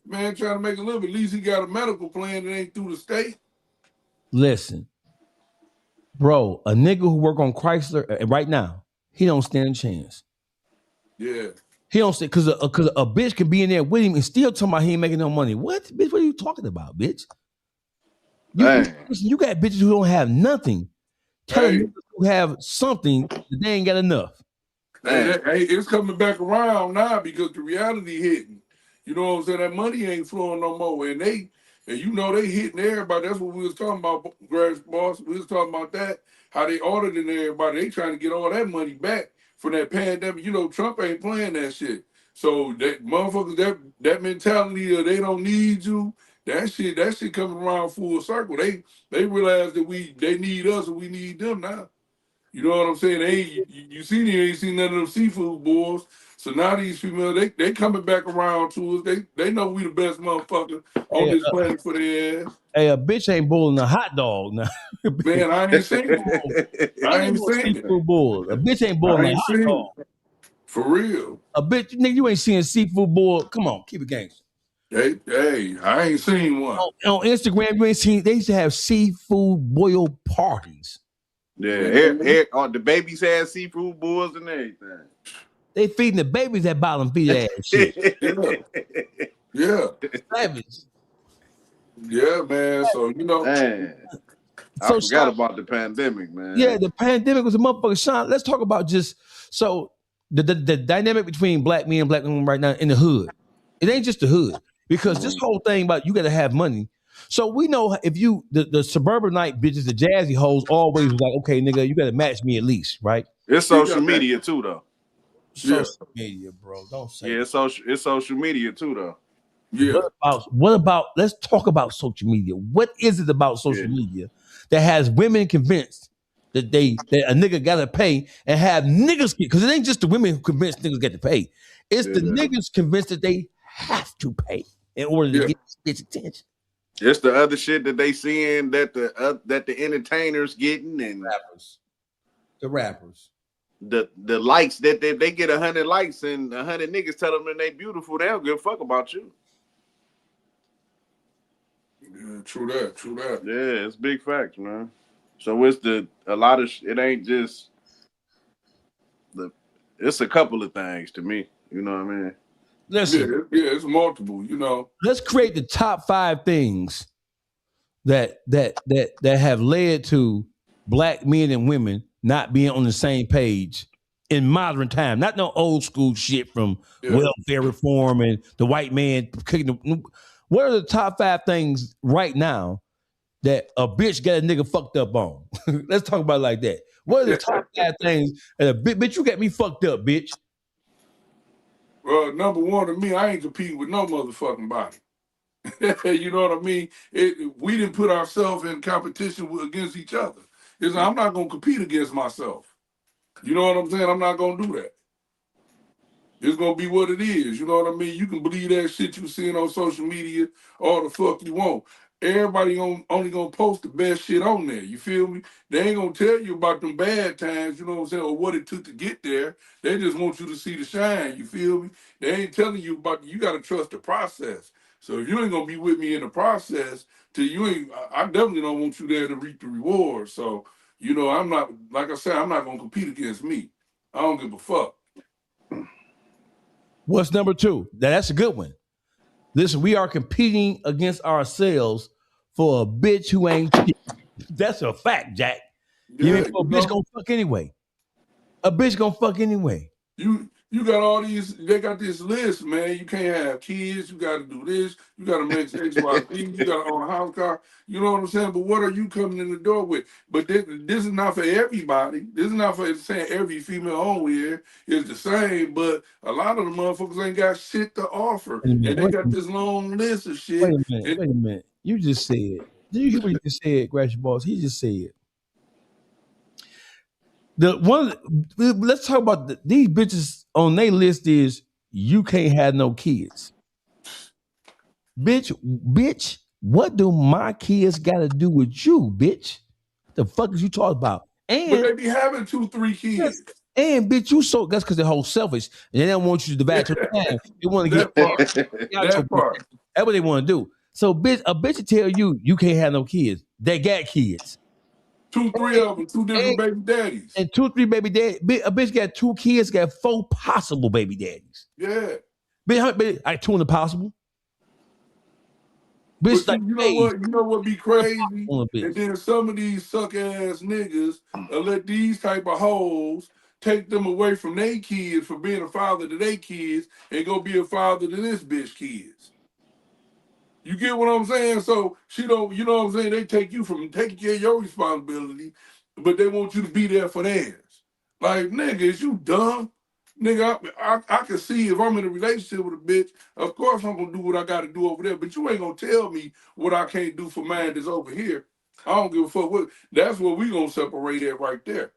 man trying to make a living. At least he got a medical plan that ain't through the state. Listen, bro, a nigga who work on Chrysler right now, he don't stand a chance. Yeah. He don't say, because a bitch can be in there with him and still talking about he ain't making no money. What? Bitch, what are you talking about, bitch? You got bitches who don't have nothing. Telling niggas who have something that they ain't got enough. Hey, it's coming back around now because the reality hitting. You know what I'm saying? That money ain't flowing no more. And they hitting everybody. That's what we was talking about, boss. We was talking about that, how they auditing everybody. They trying to get all that money back from that pandemic. You know, Trump ain't playing that shit. So that motherfuckers, that mentality of they don't need you, that shit coming around full circle. They realize that they need us and we need them now. You know what I'm saying? You ain't seen none of them seafood boys. So now these females, they coming back around to us. They know we the best motherfucker on this planet for their ass. Hey, a bitch ain't boiling a hot dog now. Man, I ain't seen it. I ain't seen seafood boil. A bitch ain't boiling a hot dog. For real. A bitch, nigga, you ain't seeing seafood boil. Come on, keep it gangster. Hey, I ain't seen one. On Instagram, you ain't seen, they used to have seafood boil parties. Yeah, the babies had seafood boils and everything. They feeding the babies that bottom feed ass shit. Yeah. Savage. Yeah, man. So, you know. Man, I forgot about the pandemic, man. Yeah, the pandemic was a motherfucker. Sean, let's talk about the dynamic between black men and black women right now in the hood. It ain't just the hood. Because this whole thing about you got to have money. So we know if the suburbanite bitches, the jazzy hoes always was like, okay, nigga, you got to match me at least, right? It's social media too, though. Social media, bro. Don't say it's social media too, though. Yeah. What about let's talk about social media. What is it about social media that has women convinced that a nigga gotta pay and have niggas get, because it ain't just the women who convinced niggas get to pay. It's the niggas convinced that they have to pay in order to get bitch attention. It's the other shit that they seeing that the entertainers getting and the rappers. The likes that they get 100 likes and 100 niggas tell them that they beautiful, they don't give a fuck about you. Yeah, true that. Yeah, it's big facts, man. So it's a lot of it ain't just it's a couple of things to me. You know what I mean? Listen, it's multiple. You know, let's create the top 5 things that have led to black men and women not being on the same page in modern time, not no old school shit from welfare reform and the white man kicking the. What are the top 5 things right now that a bitch got a nigga fucked up on? Let's talk about it like that. What are the top 5 things that a bitch, you got me fucked up, bitch? Well, number one to me, I ain't competing with no motherfucking body. You know what I mean? We didn't put ourselves in competition against each other. I'm not going to compete against myself. You know what I'm saying? I'm not going to do that. It's going to be what it is. You know what I mean? You can believe that shit you seeing on social media all the fuck you want. Everybody only going to post the best shit on there. You feel me? They ain't going to tell you about them bad times, you know what I'm saying, or what it took to get there. They just want you to see the shine. You feel me? They ain't telling you about, you got to trust the process. So if you ain't going to be with me in the process, I definitely don't want you there to reap the reward. So, you know, I'm not, like I said, I'm not going to compete against me. I don't give a fuck. What's number 2? That's a good one. Listen, we are competing against ourselves for a bitch who ain't shit. That's a fact, Jack. Yeah, a bitch gonna fuck anyway. A bitch gonna fuck anyway. You got all these, they got this list, man. You can't have kids, you gotta do this, you gotta make X, Y, Z, you gotta own a house car. You know what I'm saying? But what are you coming in the door with? But this is not for everybody. This is not for saying every female on here is the same, but a lot of the motherfuckers ain't got shit to offer. And they got this long list of shit. Wait a minute. You just said, did you hear what you just said, Gratiot Boss? He just said. Let's talk about these bitches on their list is you can't have no kids. Bitch, what do my kids got to do with you, bitch? The fuck is you talking about? And but they be having 2-3 kids. And bitch, that's because they're whole selfish and they don't want you to divide your time. They want to get that part. That's what they want to do. So bitch, a bitch will tell you can't have no kids. They got kids. 2-3 of them, 2 different baby daddies. And 2-3 baby daddies. A bitch got 2 kids, got 4 possible baby daddies. Yeah. Bitch, I 2 impossible. Bitch, but you know what be crazy? And then some of these suck ass niggas let these type of hoes take them away from their kids for being a father to their kids and go be a father to this bitch kids. You get what I'm saying? So she don't, you know what I'm saying? They take you from taking care of your responsibility, but they want you to be there for theirs. Like, nigga, is you dumb? Nigga, I can see if I'm in a relationship with a bitch, of course I'm gonna do what I gotta do over there, but you ain't gonna tell me what I can't do for mine that's over here. I don't give a fuck what. That's what we gonna separate at right there.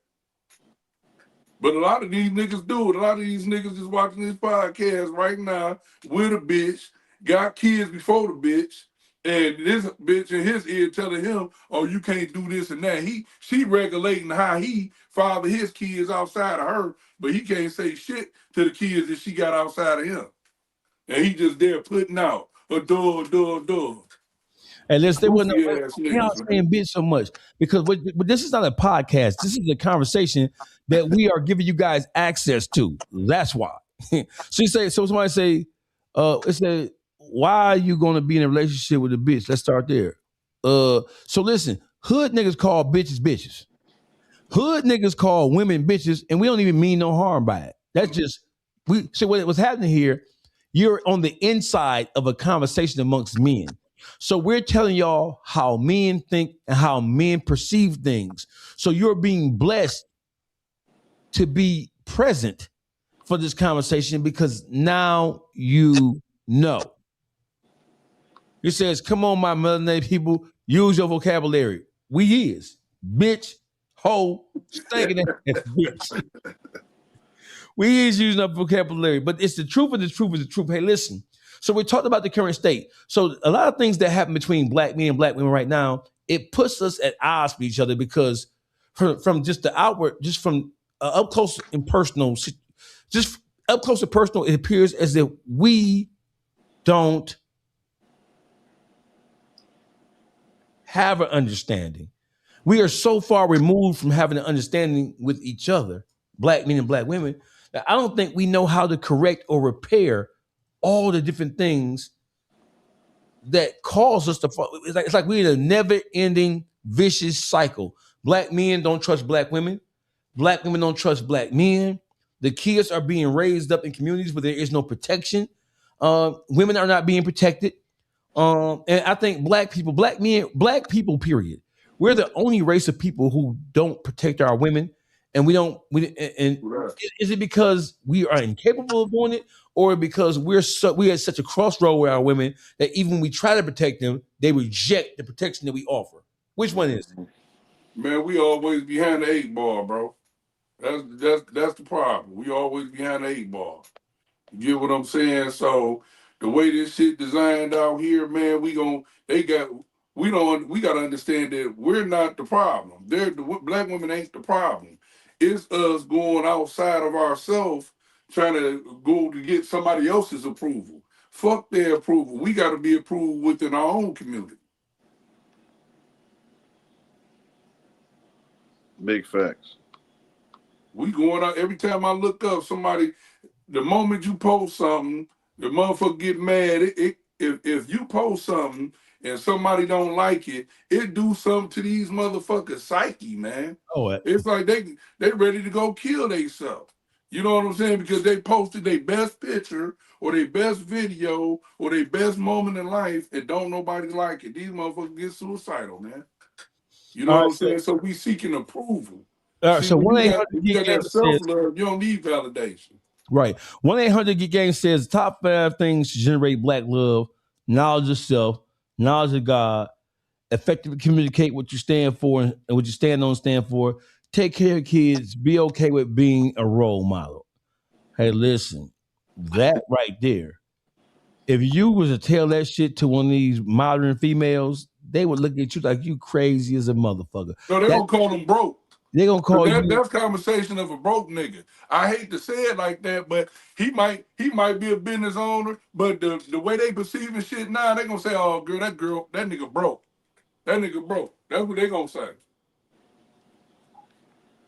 But a lot of these niggas do it. A lot of these niggas is watching this podcast right now with a bitch, got kids before the bitch, and this bitch in his ear telling him, oh, you can't do this and that. She regulating how he father his kids outside of her, but he can't say shit to the kids that she got outside of him. And he just there putting out a dog. And let's they wouldn't saying bitch so much because but this is not a podcast. This is a conversation that we are giving you guys access to. That's why. So somebody say, it said, why are you gonna be in a relationship with a bitch? Let's start there. So listen, hood niggas call bitches bitches. Hood niggas call women bitches, and we don't even mean no harm by it. That's just what's happening here. You're on the inside of a conversation amongst men. So we're telling y'all how men think and how men perceive things. So you're being blessed to be present for this conversation because now you know. It says, come on, my melanated people, use your vocabulary. We is bitch, hoe, stinking ass bitch. We is using our vocabulary, but it's the truth and the truth is the truth. Hey, listen. So we talked about the current state. So a lot of things that happen between black men and black women right now, it puts us at odds with each other because from just the outward, just from up close and personal, it appears as if we don't have an understanding. We are so far removed from having an understanding with each other, black men and black women, that I don't think we know how to correct or repair all the different things that cause us to fall. It's like we're in a never-ending vicious cycle. Black men don't trust black women. Black women don't trust black men. The kids are being raised up in communities where there is no protection. Women are not being protected. And I think black people, period. We're the only race of people who don't protect our women, and we don't. Is it because we are incapable of doing it, or because we at such a crossroad with our women that even when we try to protect them, they reject the protection that we offer? Which one is it? Man, we always behind the 8 ball, bro. That's the problem. We always behind the 8 ball. You get what I'm saying? So the way this shit designed out here, man, we gotta understand that we're not the problem. Black women ain't the problem. It's us going outside of ourselves trying to go to get somebody else's approval. Fuck their approval. We gotta be approved within our own community. Big facts. We going out every time I look up somebody. The moment you post something, the motherfucker get mad. If you post something and somebody don't like it, it do something to these motherfuckers' psyche, man. It's like they ready to go kill themselves. You know what I'm saying? Because they posted their best picture or their best video or their best moment in life and don't nobody like it. These motherfuckers get suicidal, man. You know what I'm saying? So we seeking approval. So 1-800 you got that self-love, you don't need validation. Right. 1-800 Get Game says top 5 things to generate black love: knowledge of self, knowledge of God, effectively communicate what you stand for and what you stand for, take care of kids, be okay with being a role model. Hey, listen, that right there. If you was to tell that shit to one of these modern females, they would look at you like you crazy as a motherfucker. No, they're gonna call them broke. They're gonna call you. That's conversation of a broke nigga. I hate to say it like that, but he might be a business owner, but the way they perceiving shit now, they gonna say, "Oh, that nigga broke. That nigga broke." That's what they gonna say.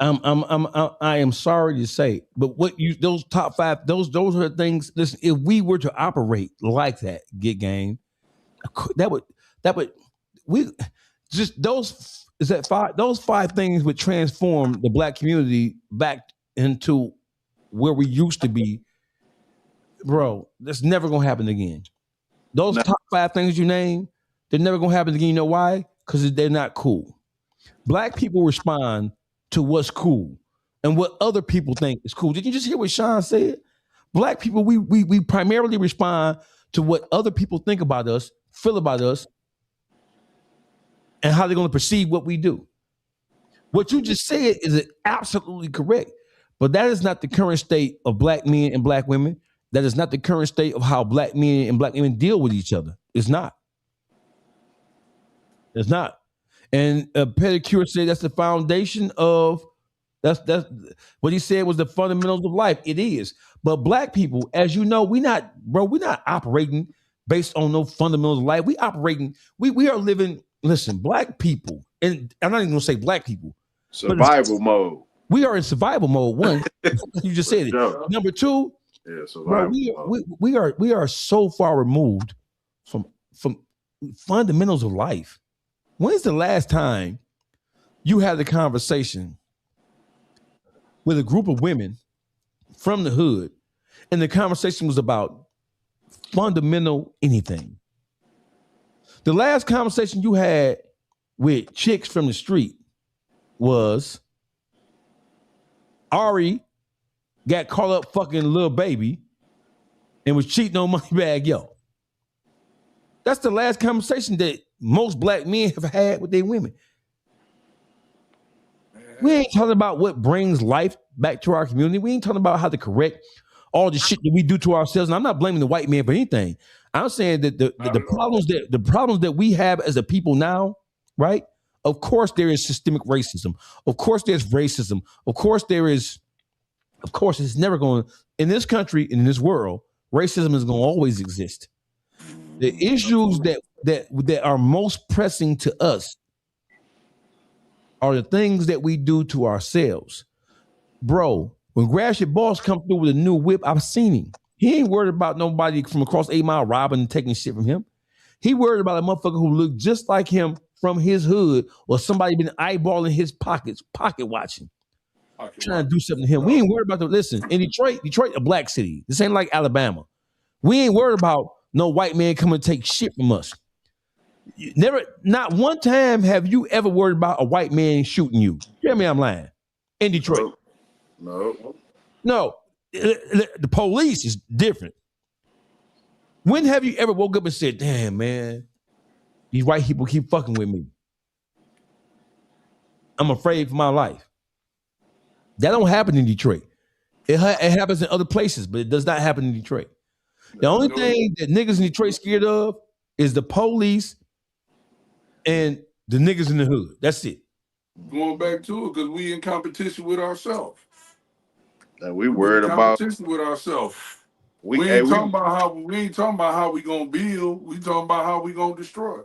I am sorry to say, but those top 5, those are the things. Listen, if we were to operate like that, Get Game, that would we just those. Is that 5? Those 5 things would transform the black community back into where we used to be, bro. That's never gonna happen again. Those top 5 things you name, they're never gonna happen again. You know why? Because they're not cool. Black people respond to what's cool and what other people think is cool. Did you just hear what Shawn said? Black people, we primarily respond to what other people think about us, feel about us, and how they're going to perceive what we do. What you just said is absolutely correct, but that is not the current state of black men and black women. That is not the current state of how black men and black women deal with each other. It's not. It's not. And Pedicure said that's the foundation of, that's what he said was the fundamentals of life. It is. But black people, as you know, we're not operating based on no fundamentals of life. We are living. Listen, black people, and I'm not even gonna say black people. Survival mode. We are in survival mode. One, you just said it. Number 2, survival mode. We are so far removed from fundamentals of life. When's the last time you had a conversation with a group of women from the hood, and the conversation was about fundamental anything? The last conversation you had with chicks from the street was Ari got caught up fucking Lil Baby and was cheating on Moneybag Yo. That's the last conversation that most black men have had with their women. We ain't talking about what brings life back to our community. We ain't talking about how to correct all the shit that we do to ourselves. And I'm not blaming the white man for anything. I'm saying that the problems that we have as a people now, right? Of course there is systemic racism. Of course there's racism. Of course it's never going to, in this country, in this world, racism is going to always exist. The issues that are most pressing to us are the things that we do to ourselves. Bro, when Gratiot Boss come through with a new whip, I've seen him. He ain't worried about nobody from across 8 Mile robbing and taking shit from him. He worried about a motherfucker who looked just like him from his hood, or somebody been eyeballing his pockets, pocket watching. trying to do something to him. We ain't worried about the listen. In Detroit, a black city. This ain't like Alabama. We ain't worried about no white man coming to take shit from us. Not one time have you ever worried about a white man shooting you. Hear me, I'm lying. In Detroit. No. The police is different. When have you ever woke up and said, damn, man, these white people keep fucking with me. I'm afraid for my life. That don't happen in Detroit. It happens in other places, but it does not happen in Detroit. The only thing that niggas in Detroit scared of is the police and the niggas in the hood. That's it. Going back to it, because we in competition with ourselves. And we worried about competition with ourselves. We ain't talking about how we gonna build. We talking about how we gonna destroy.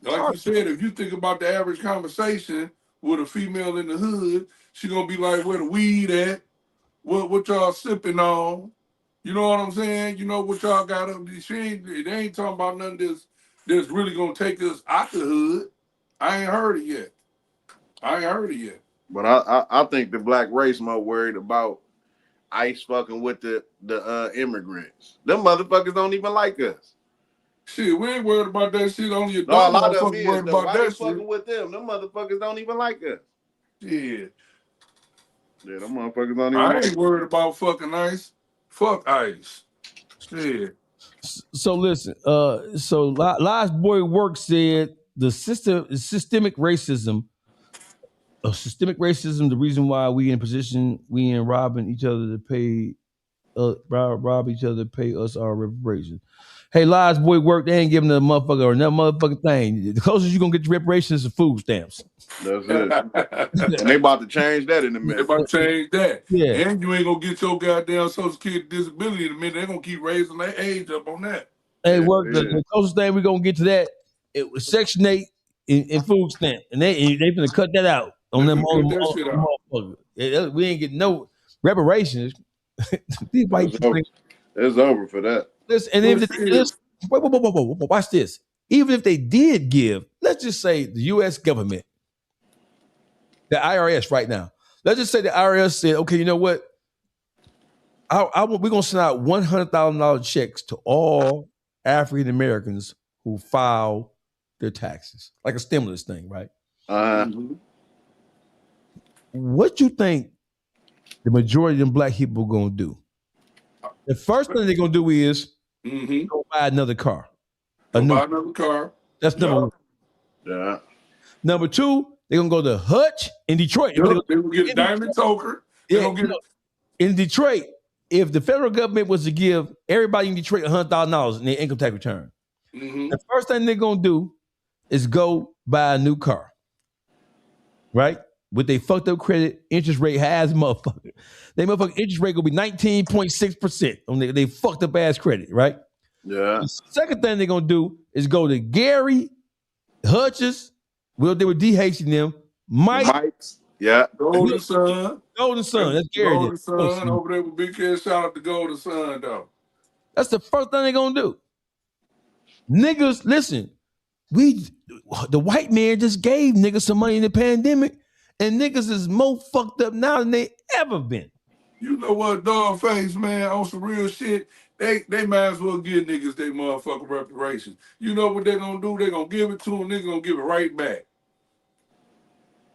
Like you said, if you think about the average conversation with a female in the hood, she gonna be like, "Where the weed at? What y'all sipping on?" You know what I'm saying? You know what y'all got up? They ain't talking about nothing that's really gonna take us out the hood. I ain't heard it yet. But I think the black race more worried about ICE fucking with the immigrants. Them motherfuckers don't even like us. Shit, we ain't worried about that shit. Only a lot of them motherfucker worried about that shit. fucking with them. Them motherfuckers don't even like us. Yeah. Yeah, them motherfuckers don't even I ain't worried about fucking ICE. Fuck ICE. Shit. So listen, so last boy work said the systemic racism, the reason why we in position, we in robbing each other to pay, rob each other to pay us our reparations. Hey, last boy work, they ain't giving the motherfucker or another motherfucking thing. The closest you gonna get to reparations is food stamps. That's it. And they about to change that in a minute. They about to change that. Yeah. And you ain't gonna get your goddamn Social Security disability in a minute. They're gonna keep raising their age up on that. Hey, work, the closest thing we're gonna get to that, it was Section 8 in food stamp. And they gonna cut that out on them motherfuckers. We ain't getting no reparations. These white people, it's over for that. Listen, and if wait, watch this. Even if they did give, let's just say the U.S. government, the IRS right now, let's just say the IRS said, okay, you know what? We're going to send out $100,000 checks to all African Americans who file their taxes, like a stimulus thing, right? What you think the majority of them black people are going to do? The first thing they're going to do is go buy another car. Buy another car. That's number one. Yeah. Number two, they're going to go to Hutch in Detroit. They're going to get a diamond choker. In Detroit, if the federal government was to give everybody in Detroit $100,000 in their income tax return, the first thing they're going to do is go buy a new car. Right? With their fucked up credit, interest rate high as motherfucker. They motherfucking interest rate gonna be 19.6% on they fucked up ass credit, right? Yeah. The second thing they're gonna do is go to Gary, Hutchins, well, they were DHing them, Mike's, yeah. Golden Sun. That's Gary. Golden Sun over there with big head. Shout out to Golden Sun, though. That's the first thing they're gonna do. Niggas, listen, the white man just gave niggas some money in the pandemic. And niggas is more fucked up now than they ever been. You know what, Dawgface, man, on some real shit, they might as well give niggas their motherfucking reparations. You know what they're gonna do? They're gonna give it to them, niggas gonna give it right back.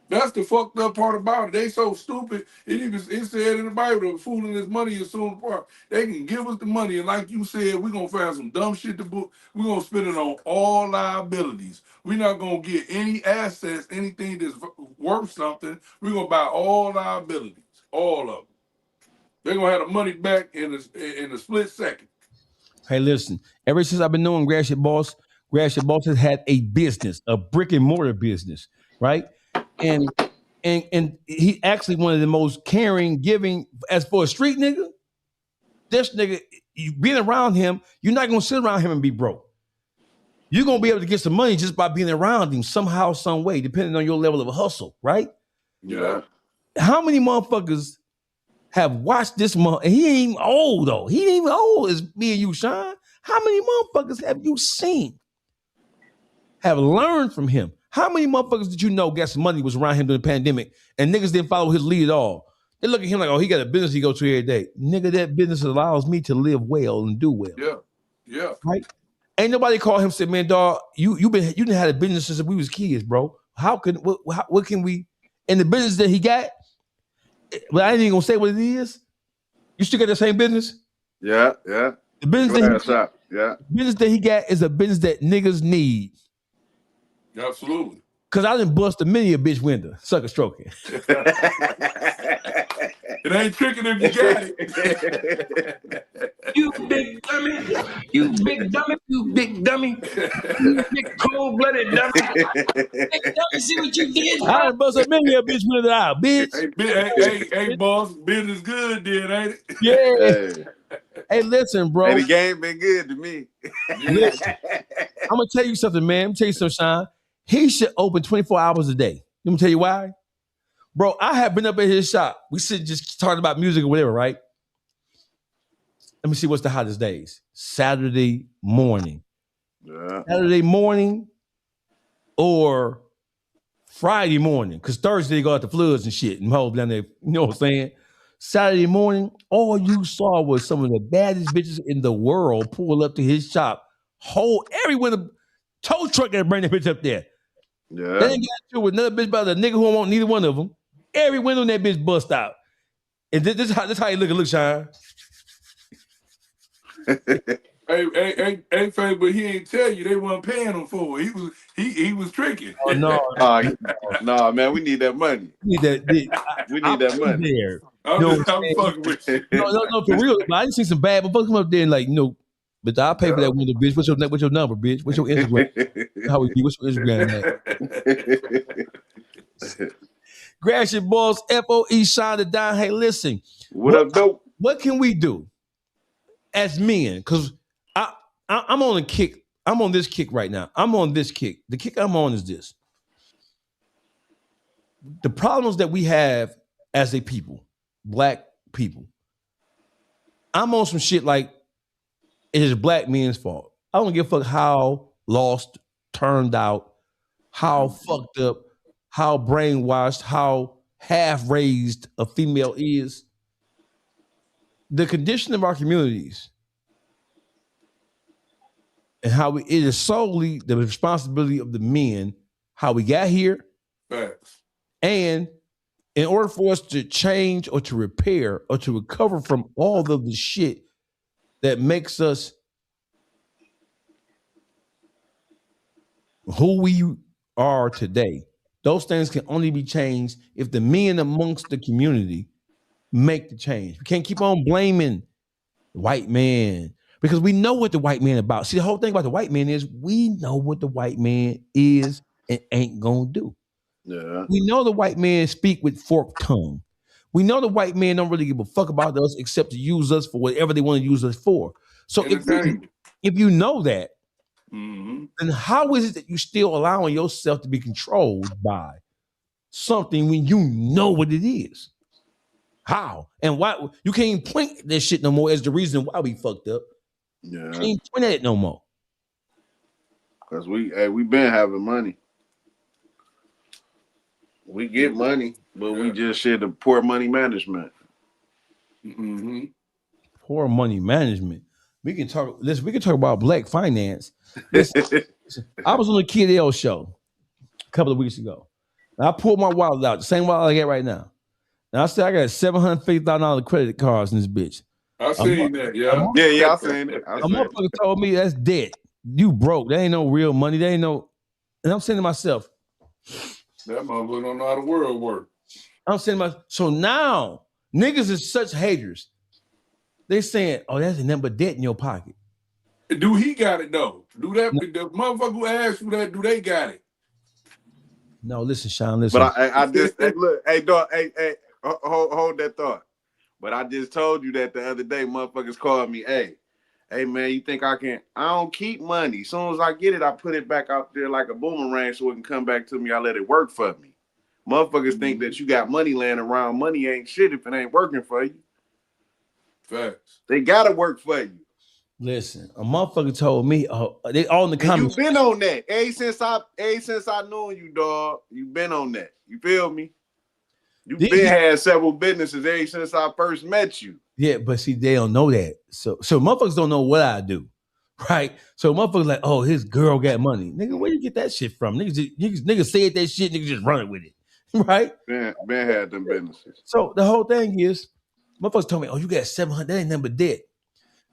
That's the fucked up part about it. They so stupid. It said in the Bible, the fool and his money is soon apart. They can give us the money, and like you said, we're gonna find some dumb shit to book. We're gonna spend it on all liabilities. We're not gonna get any assets, anything that's worth something. We're gonna buy all liabilities, all of them. They're gonna have the money back in a split second. Hey, listen, ever since I've been knowing Gratiot Boss has had a business, a brick and mortar business, right? And he actually one of the most caring, giving. As for a street nigga, this nigga, you being around him, you're not gonna sit around him and be broke. You're gonna be able to get some money just by being around him somehow, some way, depending on your level of hustle, right? Yeah. How many motherfuckers have watched this and he ain't even old though. He ain't even old as me and you, Sean. How many motherfuckers have you seen have learned from him? How many motherfuckers did you know got some money was around him during the pandemic and niggas didn't follow his lead at all? They look at him like, oh, he got a business he go to every day. Nigga, that business allows me to live well and do well. Yeah. Right? Ain't nobody call him and say, man, dog, you didn't have a business since we was kids, bro. What can we? And the business that he got, but I ain't even gonna say what it is. You still got the same business? Yeah. The business that he got is a business that niggas need. Absolutely. Cause I done bust a many a bitch window, sucker stroking. It ain't tricking if you got it. You big dummy. You big dummy. You big dummy. You big cold-blooded dummy. Big dummy, see what you did? I done bust a many a bitch window out, bitch. Hey, boss, business good, then, ain't it? Yeah. Hey, listen, bro. Hey, the game been good to me. Listen, I'm gonna tell you something, man. I'm gonna tell you something, Sean. He should open 24 hours a day. Let me tell you why. Bro, I have been up at his shop. We sit just talking about music or whatever, right? Let me see what's the hottest days. Saturday morning. Yeah. Saturday morning or Friday morning. Because Thursday they go out to floods and shit and hold down there. You know what I'm saying? Saturday morning, all you saw was some of the baddest bitches in the world pull up to his shop. Every winter tow truck that bring that bitch up there. Yeah. They ain't got to with another bitch about a nigga who don't want neither one of them. Every window in that bitch bust out. And this how you look, Sean. Hey, Faye, but he ain't tell you they wasn't paying him for it. He was tricking. Oh no. No, man, we need that money. We need that money. There. I'm fucking with you. No, for real. I didn't see some bad motherfuckers come up there and like, but I'll pay for that window, bitch. What's your number, bitch? What's your Instagram? What's your Instagram at? Gratiot Boss, F.O.E. Shawn The Don. Hey, listen. What up, dope? What can we do as men? Because I'm on a kick. I'm on this kick right now. I'm on this kick. The kick I'm on is this. The problems that we have as a people, black people, I'm on some shit like it is black men's fault. I don't give a fuck how lost, turned out, how fucked up, how brainwashed, how half-raised a female is. The condition of our communities and how it is solely the responsibility of the men, how we got here. Facts. And in order for us to change or to repair or to recover from all of the shit that makes us who we are today, those things can only be changed if the men amongst the community make the change. We can't keep on blaming the white man because we know what the white man about. See, the whole thing about the white man is we know what the white man is and ain't gonna do. Yeah. We know the white man speak with forked tongue. We know the white man don't really give a fuck about us except to use us for whatever they want to use us for. So if you know that, then how is it that you still allowing yourself to be controlled by something when you know what it is? How? And why? You can't even point at that shit no more as the reason why we fucked up. Yeah. You can't point at it no more. Because we been having money. We get money, but we just share the poor money management. Poor money management. We can talk. Listen, we can talk about black finance. Listen, I was on the Kid L show a couple of weeks ago. And I pulled my wallet out, the same wallet I got right now. And I said I got $750,000 credit cards in this bitch. I seen that, yeah. Yeah, I seen it. A motherfucker told me that's debt. You broke. That ain't no real money. That ain't no. And I'm saying to myself, that motherfucker don't know how the world works. I'm saying to myself, so now niggas is such haters. They saying, oh, that's a number debt in your pocket. Do he got it though? Do that? The motherfucker who asked you that, do they got it? No, listen, Sean, listen. But I just look, hey, dog, hey, hold that thought. But I just told you that the other day, motherfuckers called me, hey, man, you think I don't keep money. As soon as I get it, I put it back out there like a boomerang so it can come back to me. I let it work for me. Motherfuckers think that you got money laying around. Money ain't shit if it ain't working for you. Facts. They gotta work for you. Listen, a motherfucker told me, they all in the comments. You been on that. Ever since I known you, dog, you been on that. You feel me? You been had several businesses ever since I first met you. Yeah, but see, they don't know that. So motherfuckers don't know what I do, right? So motherfuckers like, oh, his girl got money. Nigga, where you get that shit from? Niggas said that shit, niggas just running with it, right? Ben had them businesses. So the whole thing is, motherfuckers told me, oh, you got 700, that ain't nothing but debt.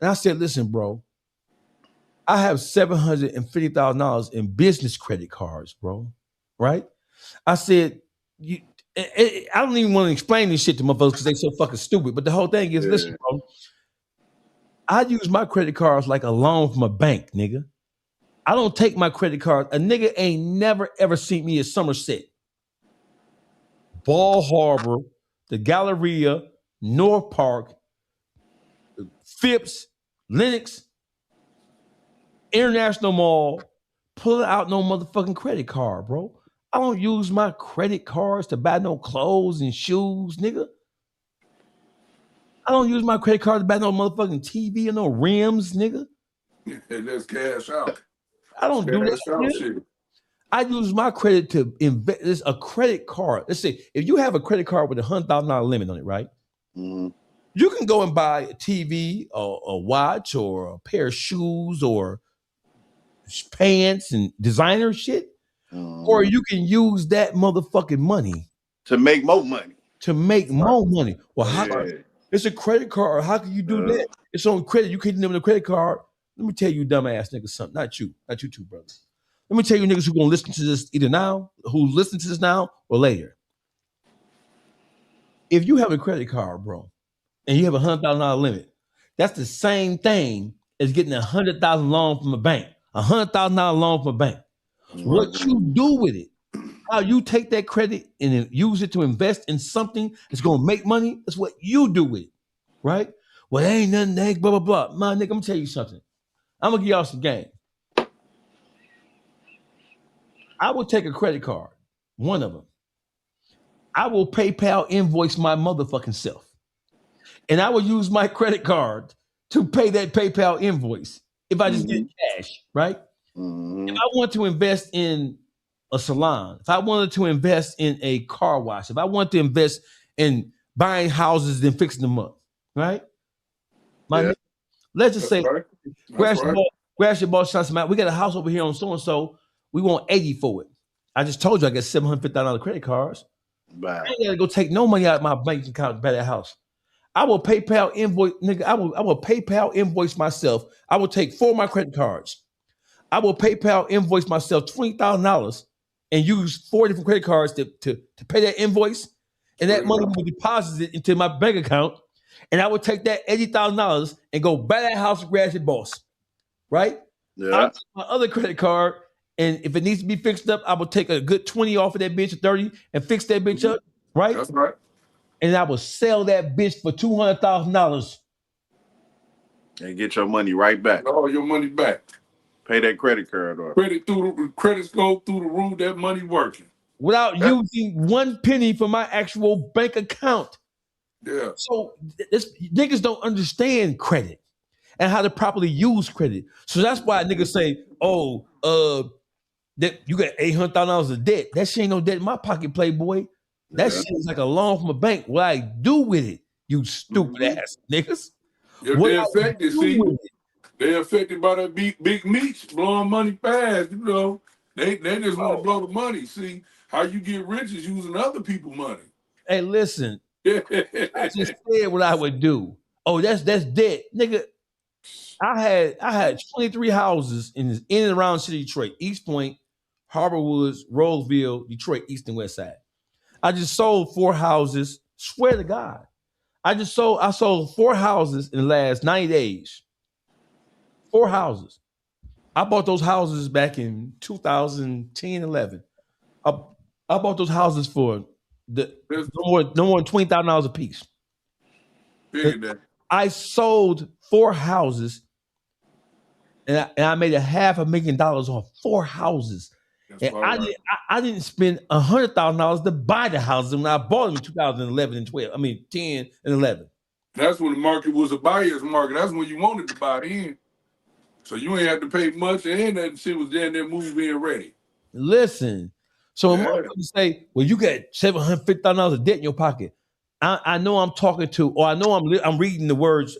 And I said, listen, bro, I have $750,000 in business credit cards, bro, right? I said, I don't even want to explain this shit to motherfuckers because they so fucking stupid. But the whole thing is, listen, bro, I use my credit cards like a loan from a bank, nigga. I don't take my credit card. A nigga ain't never ever seen me at Somerset, Ball Harbor, the Galleria, North Park, Phipps, Lenox, International Mall, pull out no motherfucking credit card, bro. I don't use my credit cards to buy no clothes and shoes, nigga. I don't use my credit card to buy no motherfucking TV or no rims, nigga. Hey, let's cash out. I don't do that shit. I use my credit to invest. It's a credit card. Let's say if you have a credit card with $100,000 limit on it, right? Mm-hmm. You can go and buy a TV or a watch or a pair of shoes or pants and designer shit. Or you can use that motherfucking money to make more money. More money. Well, it's a credit card. How can you do that? It's on credit. You can't name a credit card. Let me tell you, dumbass niggas, something. Not you two brothers. Let me tell you, niggas who gonna listen to this either now, who listen to this now or later. If you have a credit card, bro, and you have $100,000 limit, that's the same thing as getting $100,000 loan from a bank. $100,000 loan from a bank. What you do with it, how you take that credit and use it to invest in something that's gonna make money, that's what you do with it, right? Well, there ain't nothing, there ain't blah, blah, blah. My nigga, I'm gonna tell you something. I'm gonna give y'all some game. I will take a credit card, one of them. I will PayPal invoice my motherfucking self. And I will use my credit card to pay that PayPal invoice if I just get cash, right? If I want to invest in a salon, if I wanted to invest in a car wash, if I want to invest in buying houses and fixing them up, right? Let's just say, Gratiot bought shots out. We got a house over here on so-and-so. We want 80 for it. I just told you I got $750,000 credit cards. Wow. I ain't gotta go take no money out of my bank account to buy that house. I will PayPal invoice, nigga. I will PayPal invoice myself. I will take 4 of my credit cards. I will PayPal invoice myself $20,000 and use 4 different credit cards to pay that invoice, and that money will be deposited into my bank account, and I will take that $80,000 and go buy that house with Gratiot Boss, right? Yeah. I'll take my other credit card, and if it needs to be fixed up, I will take a good 20 off of that bitch, or 30, and fix that bitch up, right? That's right. And I will sell that bitch for $200,000 and get your money right back. All your money back. Pay that credit card off. Credits go through the roof. That money working without using 1 penny from my actual bank account. Yeah. So niggas don't understand credit and how to properly use credit. So that's why niggas say, "Oh, that you got $800,000 of debt. That shit ain't no debt in my pocket, Playboy. That shit is like a loan from a bank. What I do with it, you stupid ass niggas. They're affected. See, they're affected by that big meats, blowing money fast. You know, they just want to blow the money. See, how you get rich is using other people's money. Hey, listen, I just said what I would do. Oh, that's debt, nigga. I had 23 houses in and around the city of Detroit, East Point, Harbor Woods, Roseville, Detroit, East and West Side. I just sold 4 houses. Swear to God, I sold 4 houses in the last 90 days. 4 houses. I bought those houses back in 2010, 11. I bought those houses for no more than $20,000 a piece. I sold 4 houses, and I made $500,000 off 4 houses. And I didn't spend $100,000 to buy the houses when I bought them in 2011 and 12. I mean 10 and 11. That's when the market was a buyer's market. That's when you wanted to buy in. So you ain't have to pay much, and that shit was down there moving ready. Listen. So when motherfuckers say, well, you got $750,000 of debt in your pocket, I know I'm talking to, or I know I'm reading the words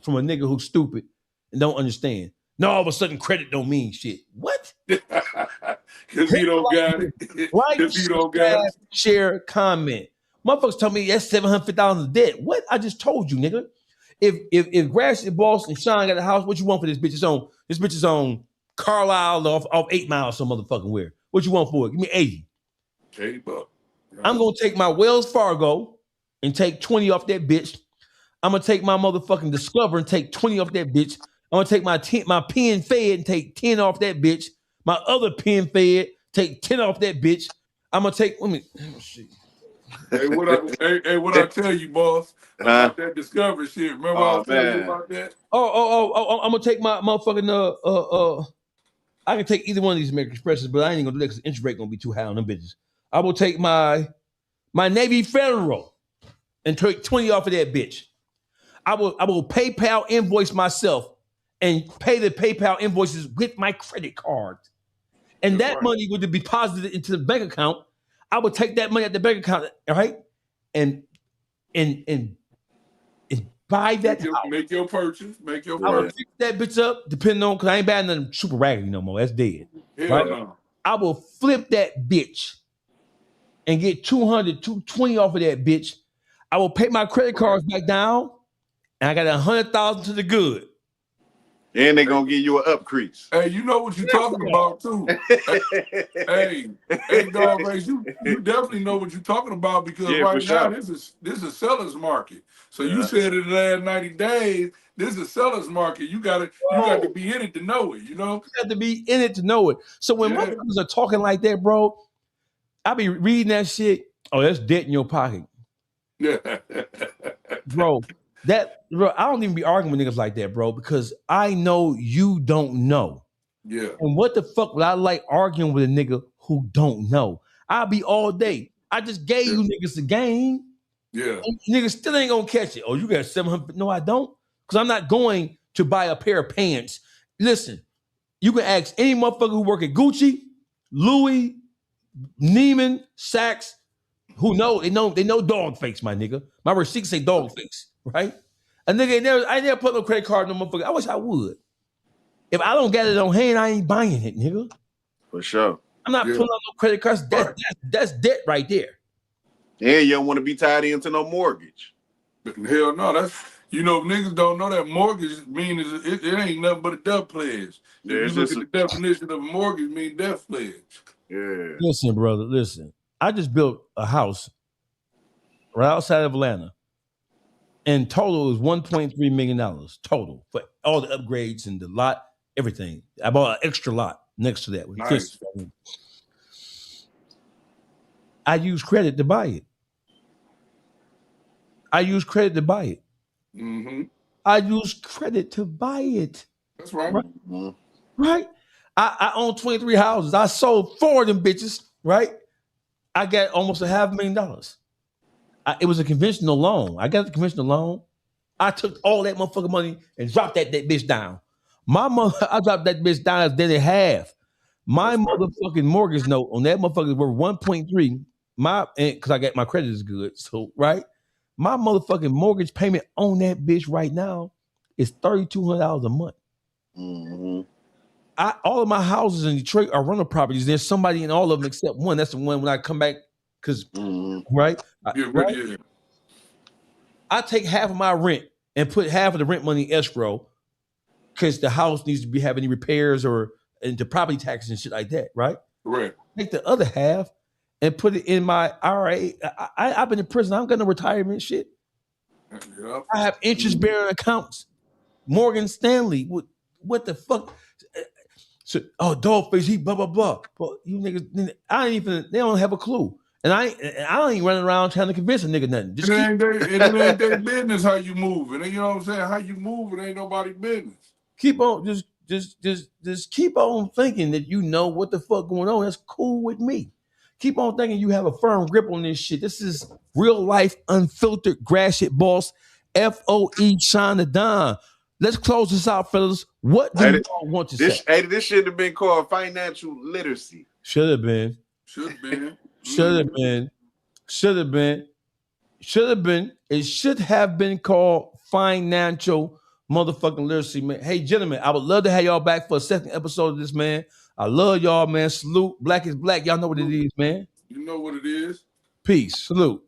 from a nigga who's stupid and don't understand. No, all of a sudden credit don't mean shit. What? Because he don't got it. Like, he don't got it. Share, comment. Motherfuckers tell me that's $750 of debt. What? I just told you, nigga. If Gratiot, Boss, and Shawn got a house, what you want for this bitch? This bitch is on Carlisle off 8 Miles, some motherfucking where. What you want for it? Give me 80. $80. I'm gonna take my Wells Fargo and take 20 off that bitch. I'm gonna take my motherfucking Discover and take 20 off that bitch. I'm gonna take my Pen Fed and take 10 off that bitch. My other Pen Fed, take 10 off that bitch. I'm gonna take. Let me see. Hey, what I tell you, boss, about that Discovery shit? Remember I was telling you about that? I'm gonna take my motherfucking I can take either one of these American Expresses, but I ain't gonna do that because the interest rate gonna be too high on them bitches. I will take my Navy Federal and take 20 off of that bitch. I will PayPal invoice myself and pay the PayPal invoices with my credit card. And that money would be deposited into the bank account. I would take that money at the bank account, all right? And buy that house. Make your purchase. I will fix that bitch up, depending on, because I ain't buying nothing super raggedy no more. That's dead. Hell no. I will flip that bitch and get 220 off of that bitch. I will pay my credit cards back down, and I got 100,000 to the good. And they gonna give you an upcrease. Hey, you know what you're talking about too. hey, Dawgface, you definitely know what you're talking about because right now this is a seller's market. So you said in the last 90 days, this is a seller's market. You got to be in it to know it. You know, you got to be in it to know it. So when motherfuckers are talking like that, bro, I be reading that shit. Oh, that's debt in your pocket, bro. I don't even be arguing with niggas like that, bro, because I know you don't know. Yeah. And what the fuck would I like arguing with a nigga who don't know? I'll be all day. I just gave you niggas the game. Yeah. And niggas still ain't gonna catch it. Oh, you got 700. No, I don't. Because I'm not going to buy a pair of pants. Listen, you can ask any motherfucker who work at Gucci, Louis, Neiman, Saks, who know, they know Dawgface, my nigga. My receipts say Dawgface. Right? A nigga I never put no credit card on no motherfucker. I wish I would. If I don't get it on hand, I ain't buying it, nigga. For sure. I'm not pulling out no credit cards. That's debt right there. And you don't want to be tied into no mortgage. Hell no, that's niggas don't know that mortgage means it ain't nothing but a death pledge. If you look at the definition of a mortgage, mean death pledge. Yeah. Listen, brother, listen. I just built a house right outside of Atlanta. And total is $1.3 million total for all the upgrades and the lot, everything. I bought an extra lot next to that. Nice. I use credit to buy it. Mm-hmm. I use credit to buy it. That's right. Mm-hmm. Right? I own 23 houses. I sold 4 of them bitches, right? I got almost $500,000. It was a conventional loan. I got the conventional loan. I took all that motherfucking money and dropped that bitch down. I dropped that bitch down then in half. My motherfucking mortgage note on that motherfucker is worth 1.3. Because I got my credit is good. So, right? My motherfucking mortgage payment on that bitch right now is $3,200 a month. Mm-hmm. All of my houses in Detroit are rental properties. There's somebody in all of them except one. That's the one when I come back. Because, right? Yeah. I take half of my rent and put half of the rent money in escrow because the house needs to be having any repairs or into property taxes and shit like that, right? Right. Take the other half and put it in my IRA. I've been in prison. I don't got no retirement shit. Yep. I have interest-bearing accounts. Morgan Stanley. What the fuck? So, Dawgface, he blah, blah, blah. But you niggas, they don't have a clue. And I ain't running around trying to convince a nigga nothing. It ain't their business how you move. And you know what I'm saying? How you move, it ain't nobody's business. Keep on, just keep on thinking that you know what the fuck going on. That's cool with me. Keep on thinking you have a firm grip on this shit. This is real life, unfiltered, Gratiot boss, F.O.E. Shawn The Don. Let's close this out, fellas. What do you all want to say? Hey, this should have been called financial literacy. Should have been. Should have been. Should have been. Should have been. Should have been. It should have been called financial motherfucking literacy, man. Hey, gentlemen, I would love to have y'all back for a second episode of this, man. I love y'all, man. Salute. Black is black. Y'all know what it is, man. You know what it is. Peace. Salute.